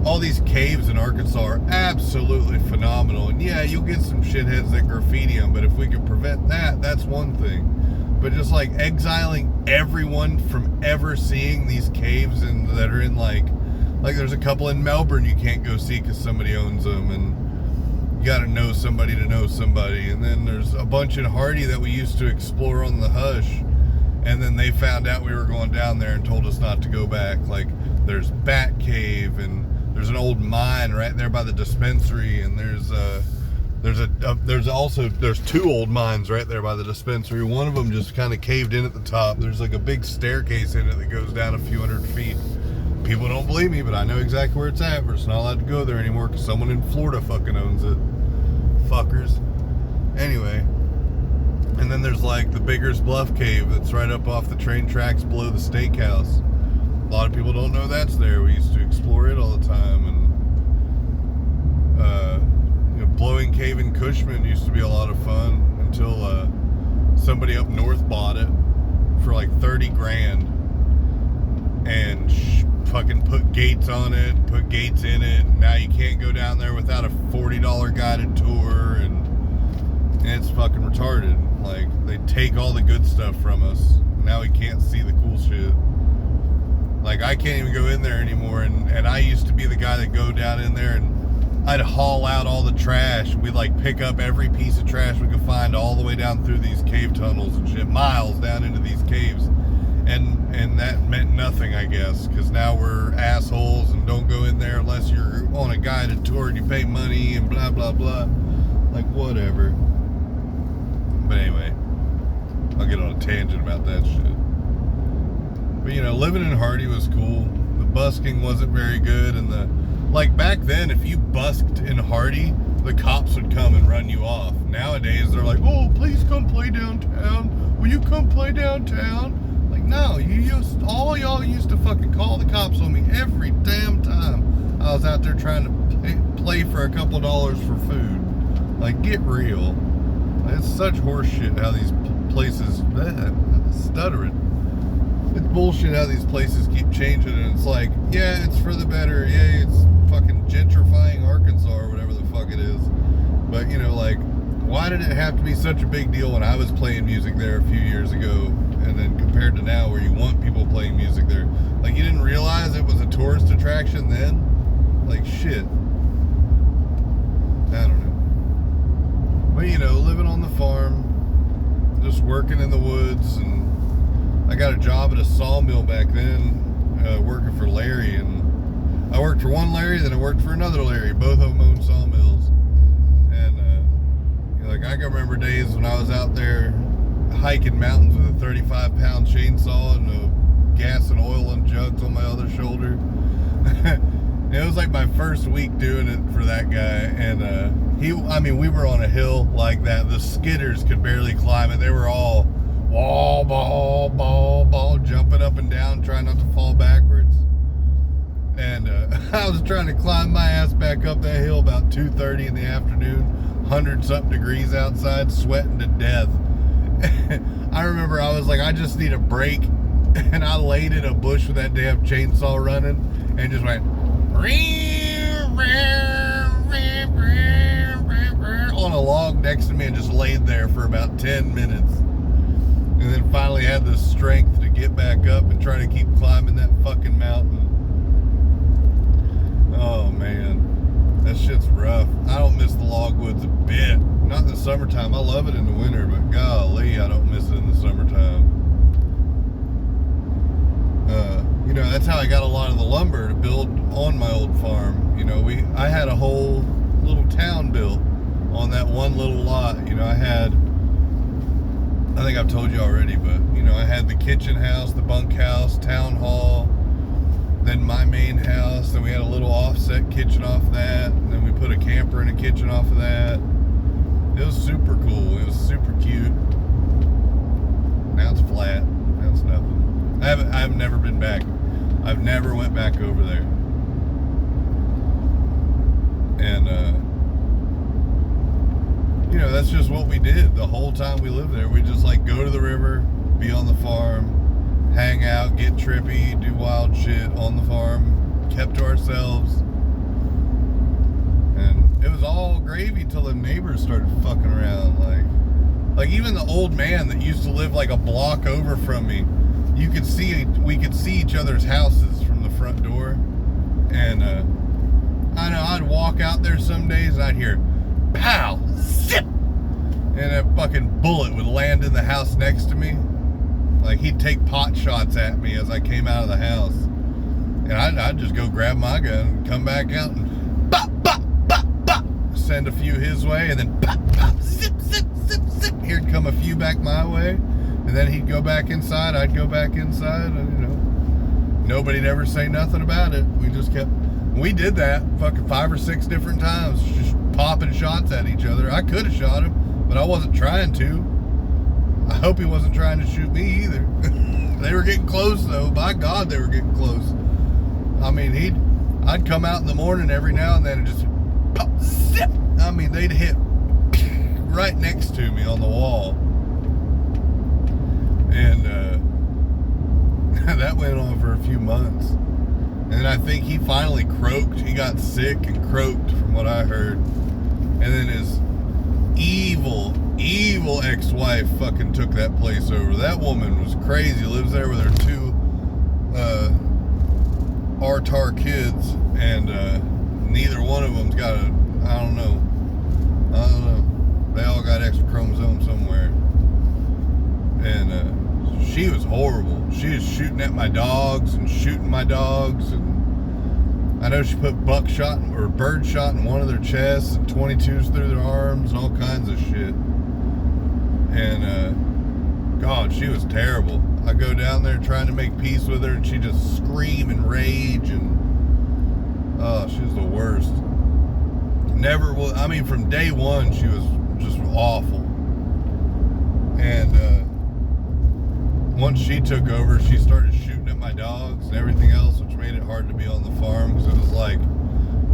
all these caves in Arkansas are absolutely phenomenal. And yeah, you'll get some shitheads that graffiti them, but if we could prevent that, that's one thing. But just like exiling everyone from ever seeing these caves and that are in like there's a couple in Melbourne you can't go see because somebody owns them, and you got to know somebody to know somebody. And then there's a bunch in Hardy that we used to explore on the hush, and then they found out we were going down there and told us not to go back. Like there's Bat Cave, and there's an old mine right there by the dispensary, and there's two old mines right there by the dispensary. One of them just kind of caved in at the top. There's like a big staircase in it that goes down a few hundred feet. People don't believe me, but I know exactly where it's at, but it's not allowed to go there anymore because someone in Florida fucking owns it. Fuckers. Anyway. And then there's like the Bigger's Bluff Cave that's right up off the train tracks below the steakhouse. A lot of people don't know that's there. We used to explore it all the time. And Blowing Cave in Cushman used to be a lot of fun until somebody up north bought it for like 30 grand and fucking put gates on it, put gates in it. Now you can't go down there without a $40 guided tour, and it's fucking retarded. Like, they take all the good stuff from us. Now we can't see the cool shit. Like, I can't even go in there anymore, and I used to be the guy that go down in there and I'd haul out all the trash. We'd like pick up every piece of trash we could find all the way down through these cave tunnels and shit, miles down into these caves. And that meant nothing, I guess, because now we're assholes and don't go in there unless you're on a guided tour and you pay money and blah, blah, blah. Like, whatever. But anyway, I'll get on a tangent about that shit. But, living in Hardy was cool. The busking wasn't very good, and like back then, if you busked in Hardy, the cops would come and run you off. Nowadays, they're like, oh, please come play downtown. Will you come play downtown? Like, no, all y'all used to fucking call the cops on me every damn time I was out there trying to play for a couple dollars for food. Like, get real. It's such horseshit how these places, stuttering. It's bullshit how these places keep changing, and it's like, yeah, it's for the better. Yeah, it's fucking gentrifying Arkansas or whatever the fuck it is. But, like, why did it have to be such a big deal when I was playing music there a few years ago, and then compared to now where you want people playing music there? Like, you didn't realize it was a tourist attraction then? Like, shit. I don't know. But, living on the farm, just working in the woods, and I got a job at a sawmill back then, working for Larry, and I worked for one Larry, then I worked for another Larry. Both of them owned sawmills. And, I can remember days when I was out there hiking mountains with a 35-pound chainsaw and gas and oil and jugs on my other shoulder. It was like my first week doing it for that guy, and we were on a hill like that. The skidders could barely climb it. They were all ball, jumping up and down, trying not to fall backwards. And I was trying to climb my ass back up that hill about 2:30 in the afternoon, 100-something degrees outside, sweating to death. I remember I was like, I just need a break, and I laid in a bush with that damn chainsaw running and just went on a log next to me and just laid there for about 10 minutes. And then finally had the strength to get back up and try to keep climbing that fucking mountain. Oh man, that shit's rough. I don't miss the logwoods a bit. Not in the summertime. I love it in the winter, but golly, I don't miss it in the summertime. You know, that's how I got a lot of the lumber to build on my old farm. You know, I had a whole little town built on that one little lot. You know, I think I've told you already, but you know, I had the kitchen house, the bunkhouse, town hall, then my main house, then we had a little offset kitchen off that, and then we put a camper in a kitchen off of that. It was super cool. It was super cute. Now it's flat. Now it's nothing. I've never been back. I've never went back over there. And you know, that's just what we did the whole time we lived there. We just like go to the river, be on the farm, hang out, get trippy, do wild shit on the farm, kept to ourselves. And it was all gravy till the neighbors started fucking around. Like even the old man that used to live like a block over from me, we could see each other's houses from the front door. And I know I'd walk out there some days and I'd hear pow, zip, and a fucking bullet would land in the house next to me. Like he'd take pot shots at me as I came out of the house, and I'd just go grab my gun and come back out and bop, bop, bop, bop, send a few his way, and then pop, pop, zip, zip, zip, zip. Here'd come a few back my way, and then he'd go back inside, I'd go back inside, and you know, nobody'd ever say nothing about it. We did that fucking 5 or 6 different times, just popping shots at each other. I could have shot him, but I wasn't trying to. I hope he wasn't trying to shoot me either. They were getting close though. By God, they were getting close. I mean, I'd come out in the morning every now and then and just pop, zip. I mean, they'd hit right next to me on the wall. And that went on for a few months. And I think he finally croaked. He got sick and croaked from what I heard. And then his evil ex-wife fucking took that place over. That woman was crazy. Lives there with her 2 Artar kids. And neither one of them's got I don't know. They all got extra chromosomes somewhere. And she was horrible. She was shooting at my dogs and shooting my dogs, and I know she put buckshot or birdshot in one of their chests and 22s through their arms and all kinds of shit. And God, she was terrible. I go down there trying to make peace with her, and she just scream and rage, and she was the worst. Never will. I mean, from day one, she was just awful. And once she took over, she started shooting at my dogs and everything else, which made it hard to be on the farm, because it was like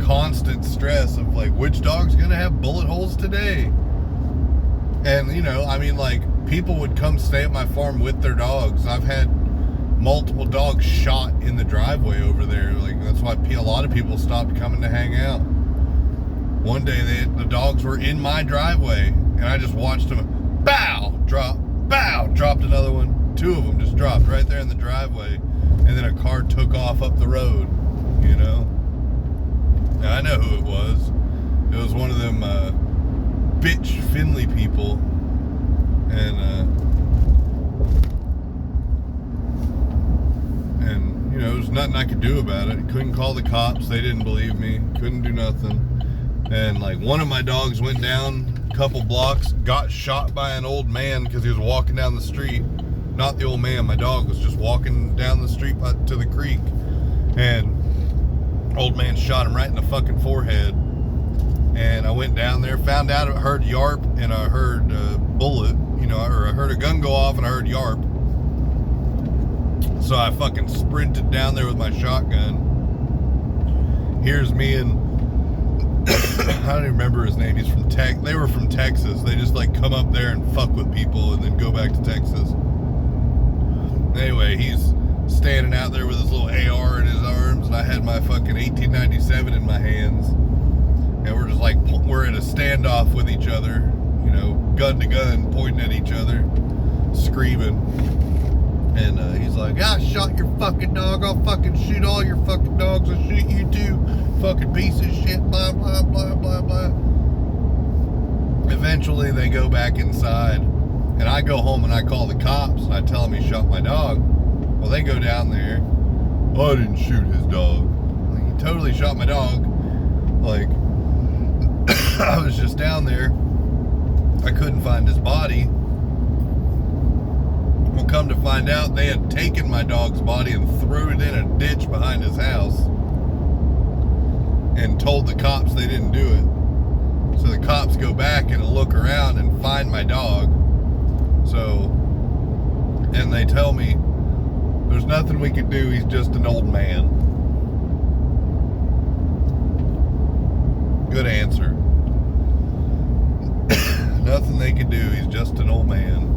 constant stress of like, which dog's gonna have bullet holes today? And you know, I mean, like, people would come stay at my farm with their dogs. I've had multiple dogs shot in the driveway over there. Like, that's why a lot of people stopped coming to hang out. One day the dogs were in my driveway, and I just watched them bow, drop, bow, dropped another one. 2 of them just dropped right there in the driveway, and then a car took off up the road, you know. Now, I know who it was. It was one of them bitch Finley people, and you know, there's nothing I could do about it. Couldn't call the cops. They didn't believe me. Couldn't do nothing. And like, one of my dogs went down a couple blocks, got shot by an old man because he was walking down the street. Not the old man, my dog was just walking down the street to the creek, and old man shot him right in the fucking forehead. And I went down there, found out, I heard yarp, and I heard a bullet, you know, or I heard a gun go off and I heard yarp. So I fucking sprinted down there with my shotgun. Here's me and I don't even remember his name. He's from they were from Texas. They just like come up there and fuck with people and then go back to Texas. Anyway, he's standing out there with his little AR in his arms, and I had my fucking 1897 in my hands, and we're just like, we're in a standoff with each other, you know, gun to gun, pointing at each other, screaming. And he's like, I shot your fucking dog, I'll fucking shoot all your fucking dogs, I'll shoot you too, fucking piece of shit, blah, blah, blah, blah, blah. Eventually they go back inside, and I go home and I call the cops, and I tell them he shot my dog. Well, they go down there, I didn't shoot his dog. Like, he totally shot my dog. Like, I was just down there, I couldn't find his body. Well, come to find out, they had taken my dog's body and threw it in a ditch behind his house and told the cops they didn't do it. So the cops go back and look around and find my dog. So, and they tell me, there's nothing we can do, he's just an old man. Good answer. Nothing they could do, he's just an old man.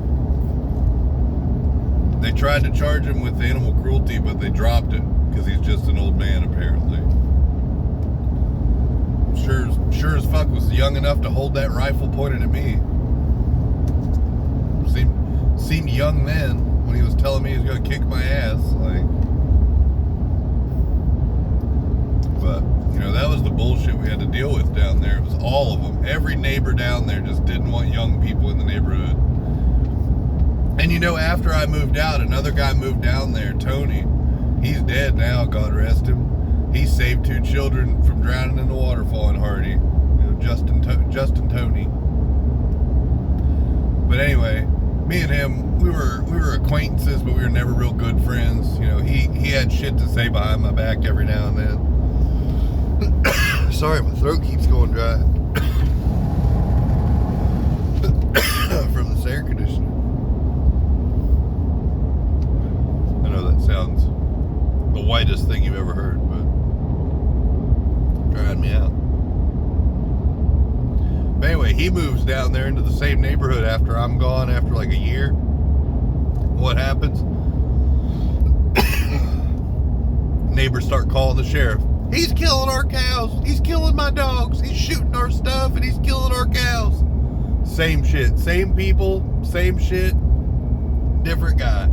They tried to charge him with animal cruelty, but they dropped it because he's just an old man, apparently. Sure as fuck was young enough to hold that rifle pointed at me. Seemed young then when he was telling me he was gonna kick my ass. Like, but you know, that was the bullshit we had to deal with down there. It was all of them. Every neighbor down there just didn't want young people in the neighborhood. And you know, after I moved out, another guy moved down there, Tony. He's dead now, God rest him. He saved 2 children from drowning in the waterfall in Hardy. You know, Justin Tony. But anyway, me and him, we were acquaintances, but we were never real good friends. You know, he had shit to say behind my back every now and then. Sorry, my throat keeps going dry. From this air conditioner. I know that sounds the whitest thing you've ever heard, but drying me out. But anyway, he moves down there into the same neighborhood after I'm gone, after like a year. What happens? Neighbors start calling the sheriff. He's killing our cows. He's killing my dogs. He's shooting our stuff, and he's killing our cows. Same shit. Same people. Same shit. Different guy.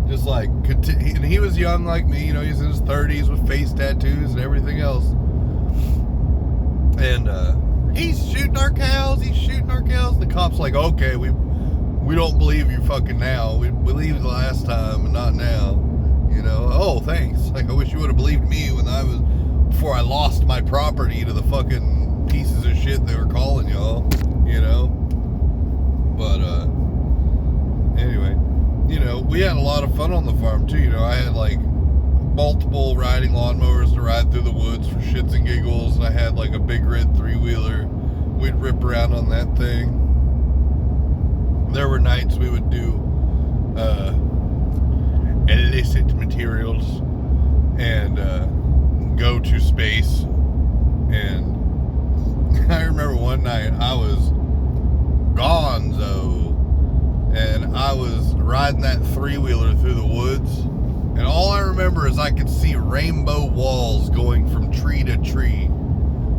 Just like, and he was young like me, you know, he's in his 30s with face tattoos and everything else. And he's shooting our cows, he's shooting our cows. The cop's like, okay, we don't believe you fucking now. We believed the last time and not now. You know, oh, thanks. Like, I wish you would have believed me before I lost my property to the fucking pieces of shit they were calling y'all, you know. But, anyway. You know, we had a lot of fun on the farm too. You know, I had like multiple riding lawnmowers to ride through the woods for shits and giggles. And I had like a big red 3-wheeler. We'd rip around on that thing. There were nights we would do illicit materials and go to space. And I remember one night I was gonzo. And I was riding that 3-wheeler through the woods, and all I remember is I could see rainbow walls going from tree to tree,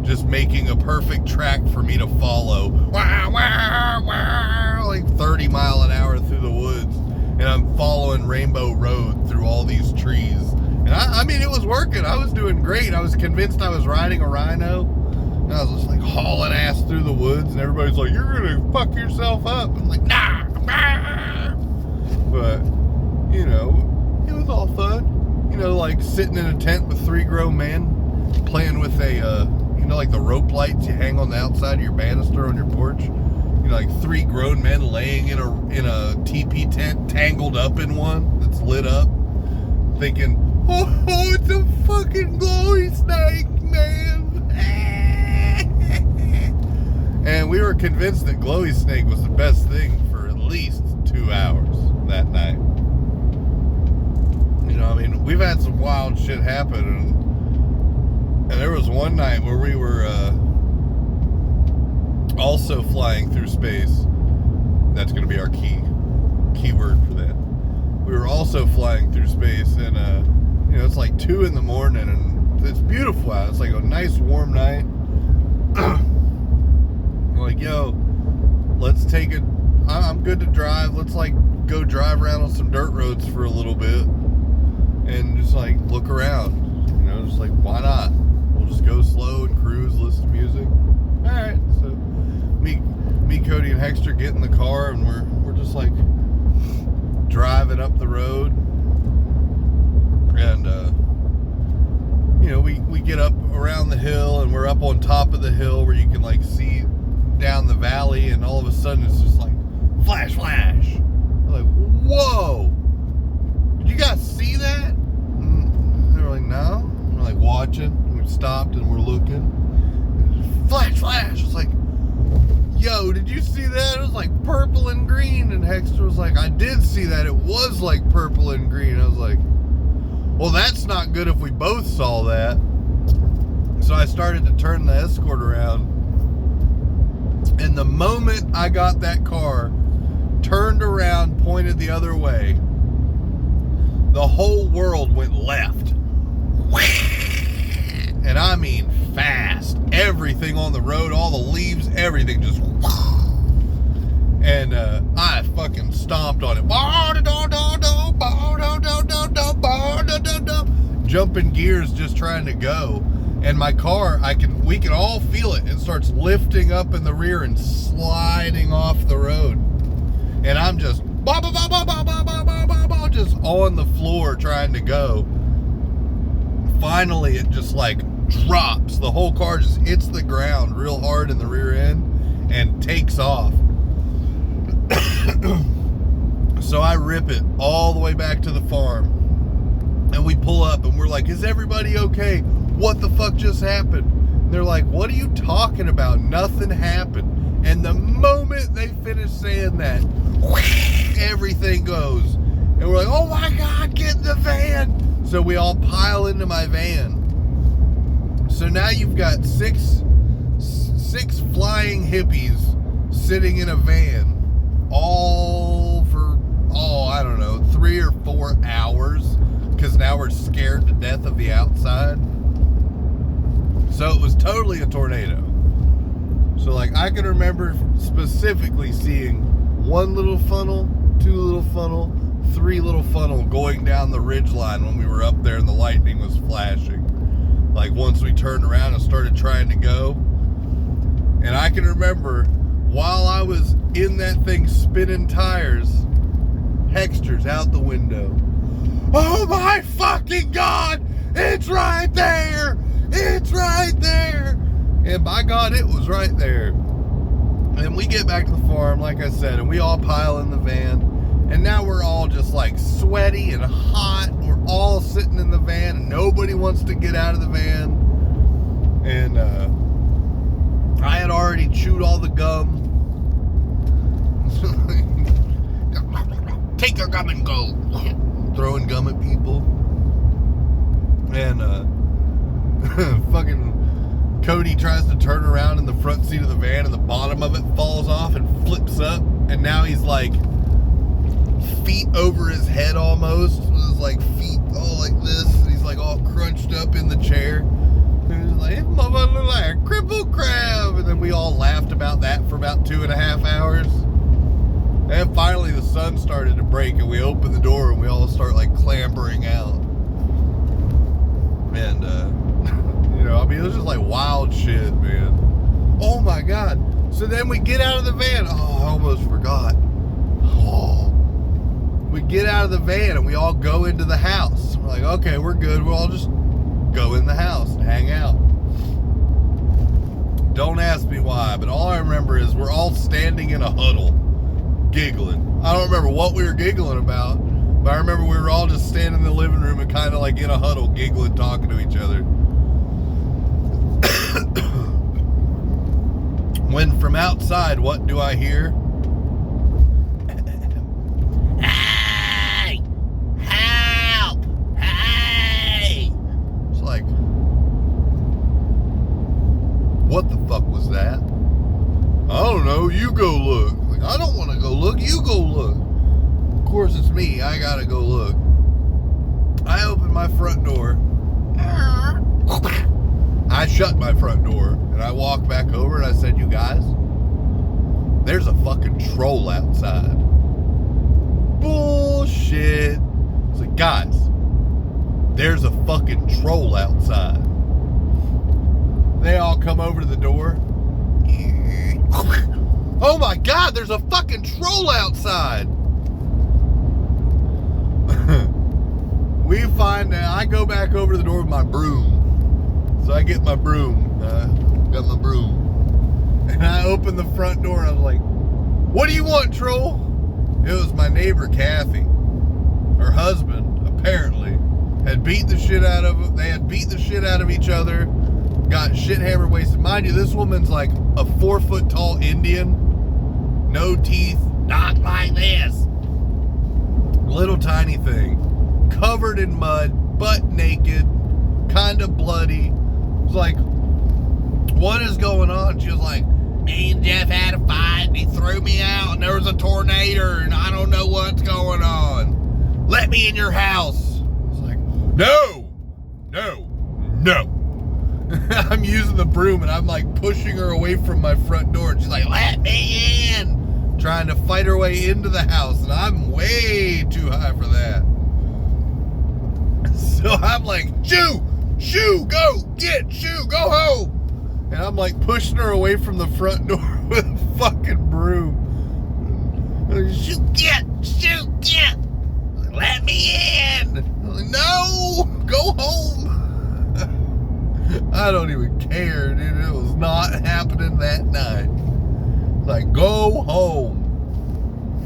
just making a perfect track for me to follow. Wah, wah, wah, like 30 mile an hour through the woods, and I'm following Rainbow Road through all these trees. And I mean, it was working. I was doing great. I was convinced I was riding a rhino. And I was just like hauling ass through the woods, and everybody's like, you're gonna fuck yourself up. I'm like, nah. But, you know, it was all fun. You know, like sitting in a tent with 3 grown men, playing with a, you know, like the rope lights you hang on the outside of your banister on your porch. You know, like 3 grown men laying in a teepee tent, tangled up in one that's lit up, thinking, oh, it's a fucking glowy snake, man. And we were convinced that glowy snake was the best thing for at least 2 hours that night. You know, I mean, we've had some wild shit happen, and there was one night where we were also flying through space. That's going to be our key word for that. we were also flying through space, and you know, it's like 2 in the morning, and it's beautiful out. It's like a nice warm night. We're like, yo, let's take it. I'm good to drive. Let's like go drive around on some dirt roads for a little bit and just like look around. You know, just like, why not? We'll just go slow and cruise, listen to music. All right. So me, Cody, and Hexter get in the car, and we're just like driving up the road, and you know, we get up around the hill, and we're up on top of the hill where you can like see down the valley, and all of a sudden it's just like flash. We're like, whoa, did you guys see that? And they're like, no. And we're like watching, and we stopped and we're looking. Flash. It's like, yo, did you see that? It was like purple and green. And Hexter was like, I did see that. It was like purple and green. I was like, well, that's not good if we both saw that. So I started to turn the Escort around. And the moment I got that car turned around, pointed the other way, the whole world went left. And I mean fast. Everything on the road, all the leaves, everything just... And I fucking stomped on it. Jumping gears, just trying to go. And my car, we can all feel it. It starts lifting up in the rear and sliding off the road. And I'm just just on the floor trying to go. Finally, it just like drops. The whole car just hits the ground real hard in the rear end and takes off. So I rip it all the way back to the farm, and we pull up, and we're like, is everybody okay? What the fuck just happened? And they're like, what are you talking about? Nothing happened. And the moment they finish saying that, everything goes. And we're like, oh my God, get in the van. So we all pile into my van. So now you've got six flying hippies sitting in a van, all for, I don't know, 3 or 4 hours, because now we're scared to death of the outside. So it was totally a tornado. So like, I can remember specifically seeing 1 little funnel, 2 little funnel, 3 little funnel going down the ridge line when we were up there and the lightning was flashing. Like once we turned around and started trying to go. And I can remember while I was in that thing spinning tires, Hexter's out the window. Oh my fucking God! It's right there! It's right there! And by God, it was right there. And we get back to the farm, like I said, and we all pile in the van. And now we're all just like sweaty and hot. We're all sitting in the van, and nobody wants to get out of the van. And I had already chewed all the gum. Take your gum and go. Throwing gum at people. And fucking Cody tries to turn around in the front seat of the van, and the bottom of it falls off and flips up. And now he's like feet over his head almost, with his like feet all like this, and he's like all crunched up in the chair. And he's like, mother look like a crippled crab. And then we all laughed about that for about 2.5 hours. And finally the sun started to break, and we opened the door, and we all start like clambering out. And you know, I mean, it was just like wild shit, man. Oh my God. So then we get out of the van. Oh, I almost forgot. Oh. We get out of the van and we all go into the house. We're like, okay, we're good. We'll all just go in the house and hang out. Don't ask me why, but all I remember is we're all standing in a huddle, giggling. I don't remember what we were giggling about, but I remember we were all just standing in the living room and kind of like in a huddle, giggling, talking to each other. When from outside, what do I hear? Hey! Help! Hey! It's like, what the fuck was that? I don't go look. Like, I don't want to go look. You go look. Of course, it's me. I gotta go front door. I shut my front door and I walked back over and I said, you guys, there's a fucking troll outside. Bullshit. I was like, guys, there's a fucking troll outside. They all come over to the door. Oh my God, there's a fucking troll outside. We find out, I go back over to the door with my broom. So I get my broom. Got my broom. And I open the front door and I was like, what do you want, troll? It was my neighbor, Kathy. Her husband, apparently, had beat the shit out of them. They had beat the shit out of each other. Got shit hammered wasted. Mind you, this woman's like a 4-foot tall Indian. No teeth. Not like this. Little tiny thing. Covered in mud. Butt naked. Kind of bloody. It was like, what is going on? She was like, me and Jeff had a fight and he threw me out and there was a tornado and I don't know what's going on. Let me in your house. I was like, no. I'm using the broom and I'm like pushing her away from my front door and she's like, let me in. Trying to fight her way into the house and I'm way too high for that. So I'm like, shoo, go, go home. And I'm like pushing her away from the front door with a fucking broom. Shoot, get. Let me in. I'm like, no, go home. I don't even care, dude. It was not happening that night. Like, go home.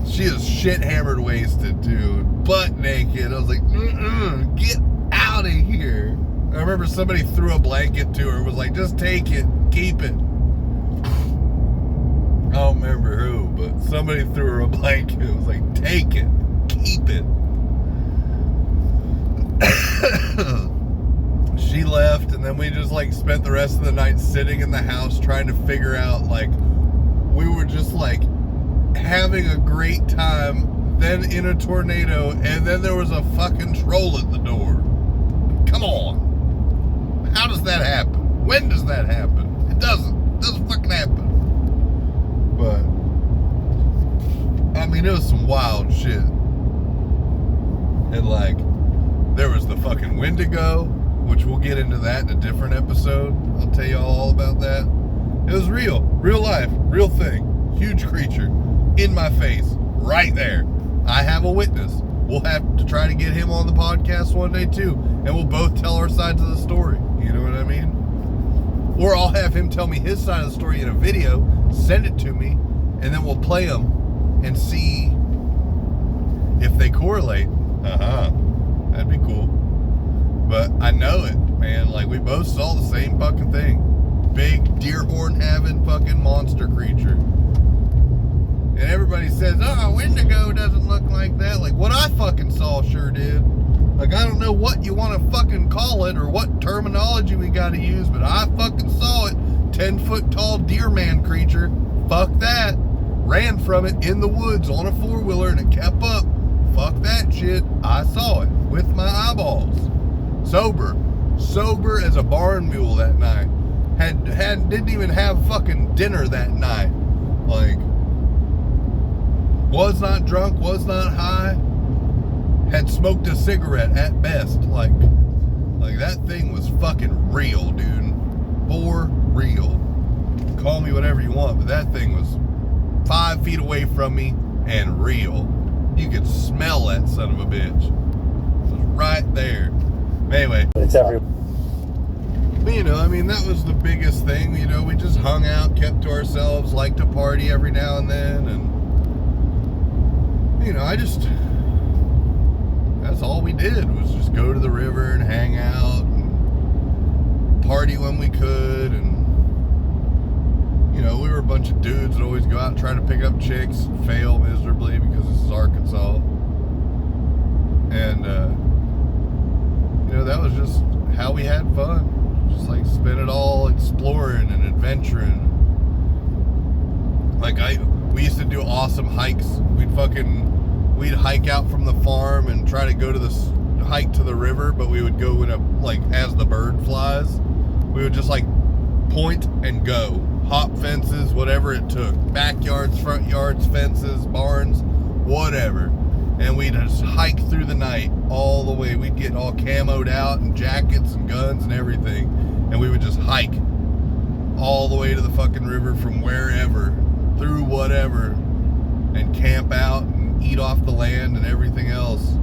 She is shit hammered wasted, dude. Butt naked. I was like, get out of here. I remember somebody threw a blanket to her. Was like, just take it. Keep it. I don't remember who, but somebody threw her a blanket. It was like, take it. Keep it. She left, and then we just like spent the rest of the night sitting in the house trying to figure out, like, we were just like having a great time, then in a tornado, and then there was a fucking troll at the door. Come on. How does that happen? When does that happen? It doesn't. It doesn't fucking happen. But, I mean, it was some wild shit. And like, there was the fucking Wendigo, which we'll get into that in a different episode. I'll tell y'all all about that. It was real life, real thing, huge creature, in my face, right there. I have a witness. We'll have to try to get him on the podcast one day too, and we'll both tell our sides of the story. You know what I mean? Or I'll have him tell me his side of the story in a video, send it to me, and then we'll play them and see if they correlate. That'd be cool. But I know it, man. Like, we both saw the same fucking thing. Big deer horn having fucking monster creature. And everybody says, oh, Wendigo doesn't look like that. Like, what I fucking saw sure did. Like, I don't know what you want to fucking call it or what terminology we got to use, but I fucking saw it. 10-foot tall deer man creature. Fuck that. Ran from it in the woods on a 4-wheeler and it kept up. Fuck that shit. I saw it with my eyeballs. Sober as a barn mule that night. Didn't even have fucking dinner that night. Like, was not drunk, was not high. Had smoked a cigarette at best. Like that thing was fucking real, dude. For real. Call me whatever you want, but that thing was 5 feet away from me and real. You could smell that son of a bitch. It was right there. Anyway. It's everywhere. But, you know, I mean, that was the biggest thing. You know, we just hung out, kept to ourselves, liked to party every now and then. And, you know, that's all we did was just go to the river and hang out and party when we could. And, you know, we were a bunch of dudes that always go out and try to pick up chicks and fail miserably because this is Arkansas. And, you know, that was just how we had fun. Just like spend it all exploring and adventuring. Like we used to do awesome hikes. We'd hike out from the farm and try to go to the hike to the river, but we would go in a, like, as the bird flies, we would just like point and go. Hop fences, whatever it took. Backyards, front yards, fences, barns, whatever. And we'd just hike through the night all the way. We'd get all camoed out and jackets and guns and everything. And we would just hike all the way to the fucking river from wherever, through whatever, and camp out and eat off the land and everything else.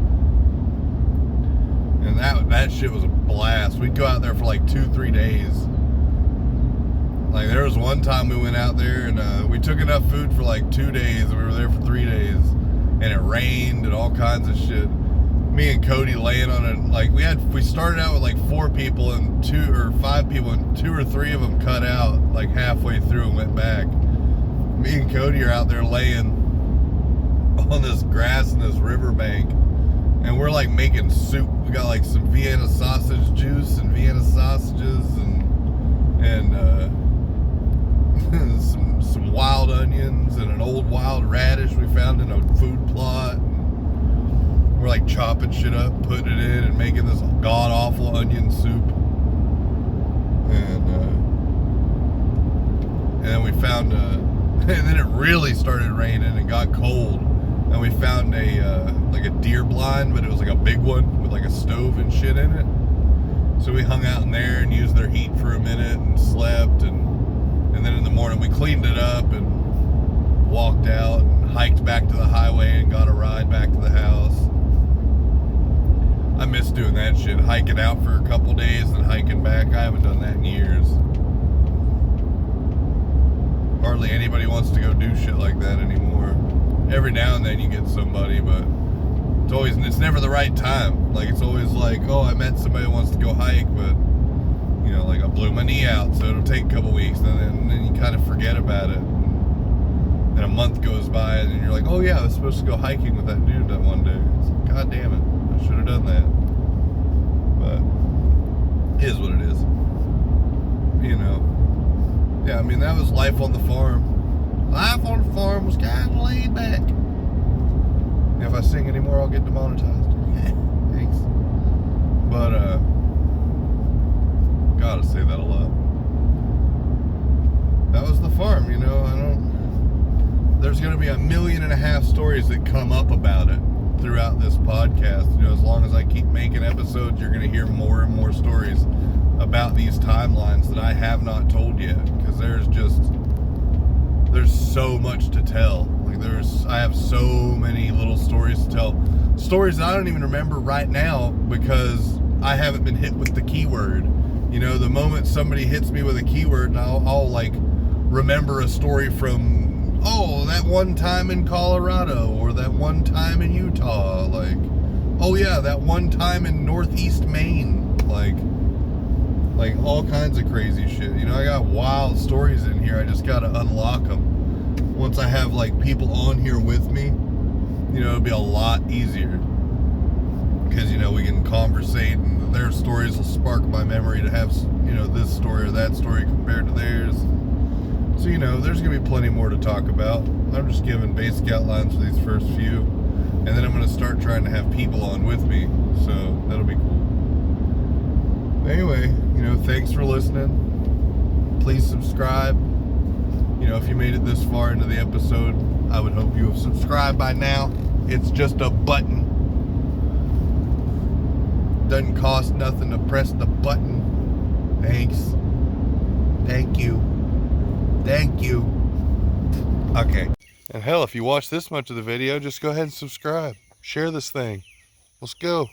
And that shit was a blast. We'd go out there for like 2-3 days. Like, there was one time we went out there and we took enough food for like 2 days, and we were there for 3 days, and it rained and all kinds of shit. Me and Cody laying on it, like, we started out with like 4 people and 2 or 5 people, and 2 or 3 of them cut out like halfway through and went back. Me and Cody are out there laying on this grass in this riverbank, and we're like making soup. We got like some Vienna sausage juice and Vienna sausages and some wild onions and an old wild radish we found in a food plot. We're like chopping shit up, putting it in, and making this god awful onion soup. And then we found and then it really started raining and got cold, and we found a like a deer blind, but it was like a big one with like a stove and shit in it. So we hung out in there and used their heat for a minute and slept, and then in the morning we cleaned it up and walked out and hiked back to the highway and got a ride back to the house. I miss doing that shit, hiking out for a couple days and hiking back. I haven't done that in years. Hardly anybody wants to go do shit like that anymore. Every now and then you get somebody, but it's never the right time. Like, it's always like, oh, I met somebody who wants to go hike, but, you know, like, I blew my knee out, so it'll take a couple weeks, and then you kind of forget about it. And a month goes by, and you're like, oh yeah, I was supposed to go hiking with that dude that one day. It's like, God damn it, I should have done that. But it is what it is. You know. Yeah, I mean, that was life on the farm. Life on the farm was kind of laid back. If I sing anymore, I'll get demonetized. Thanks. But, gotta say that a lot. That was the farm, you know. There's gonna be 1.5 million stories that come up about it throughout this podcast. You know, as long as I keep making episodes, you're gonna hear more and more stories about these timelines that I have not told yet, because there's so much to tell. Like, I have so many little stories to tell. Stories that I don't even remember right now because I haven't been hit with the keyword. You know, the moment somebody hits me with a keyword, and I'll like remember a story from, oh, that one time in Colorado, or that one time in Utah, like, oh yeah, that one time in Northeast Maine, like all kinds of crazy shit. You know, I got wild stories in here. I just gotta unlock them. Once I have like people on here with me, you know, it'll be a lot easier, because, you know, we can conversate, and their stories will spark my memory to have, you know, this story or that story compared to theirs. So, you know, there's gonna be plenty more to talk about. I'm just giving basic outlines for these first few, and then I'm gonna start trying to have people on with me, so that'll be cool. Anyway, you know, thanks for listening. Please subscribe. You know, if you made it this far into the episode, I would hope you have subscribed by now. It's just a button. Doesn't cost nothing to press the button. Thanks. Thank you. Thank you. Okay. And hell, if you watch this much of the video, just go ahead and subscribe. Share this thing. Let's go.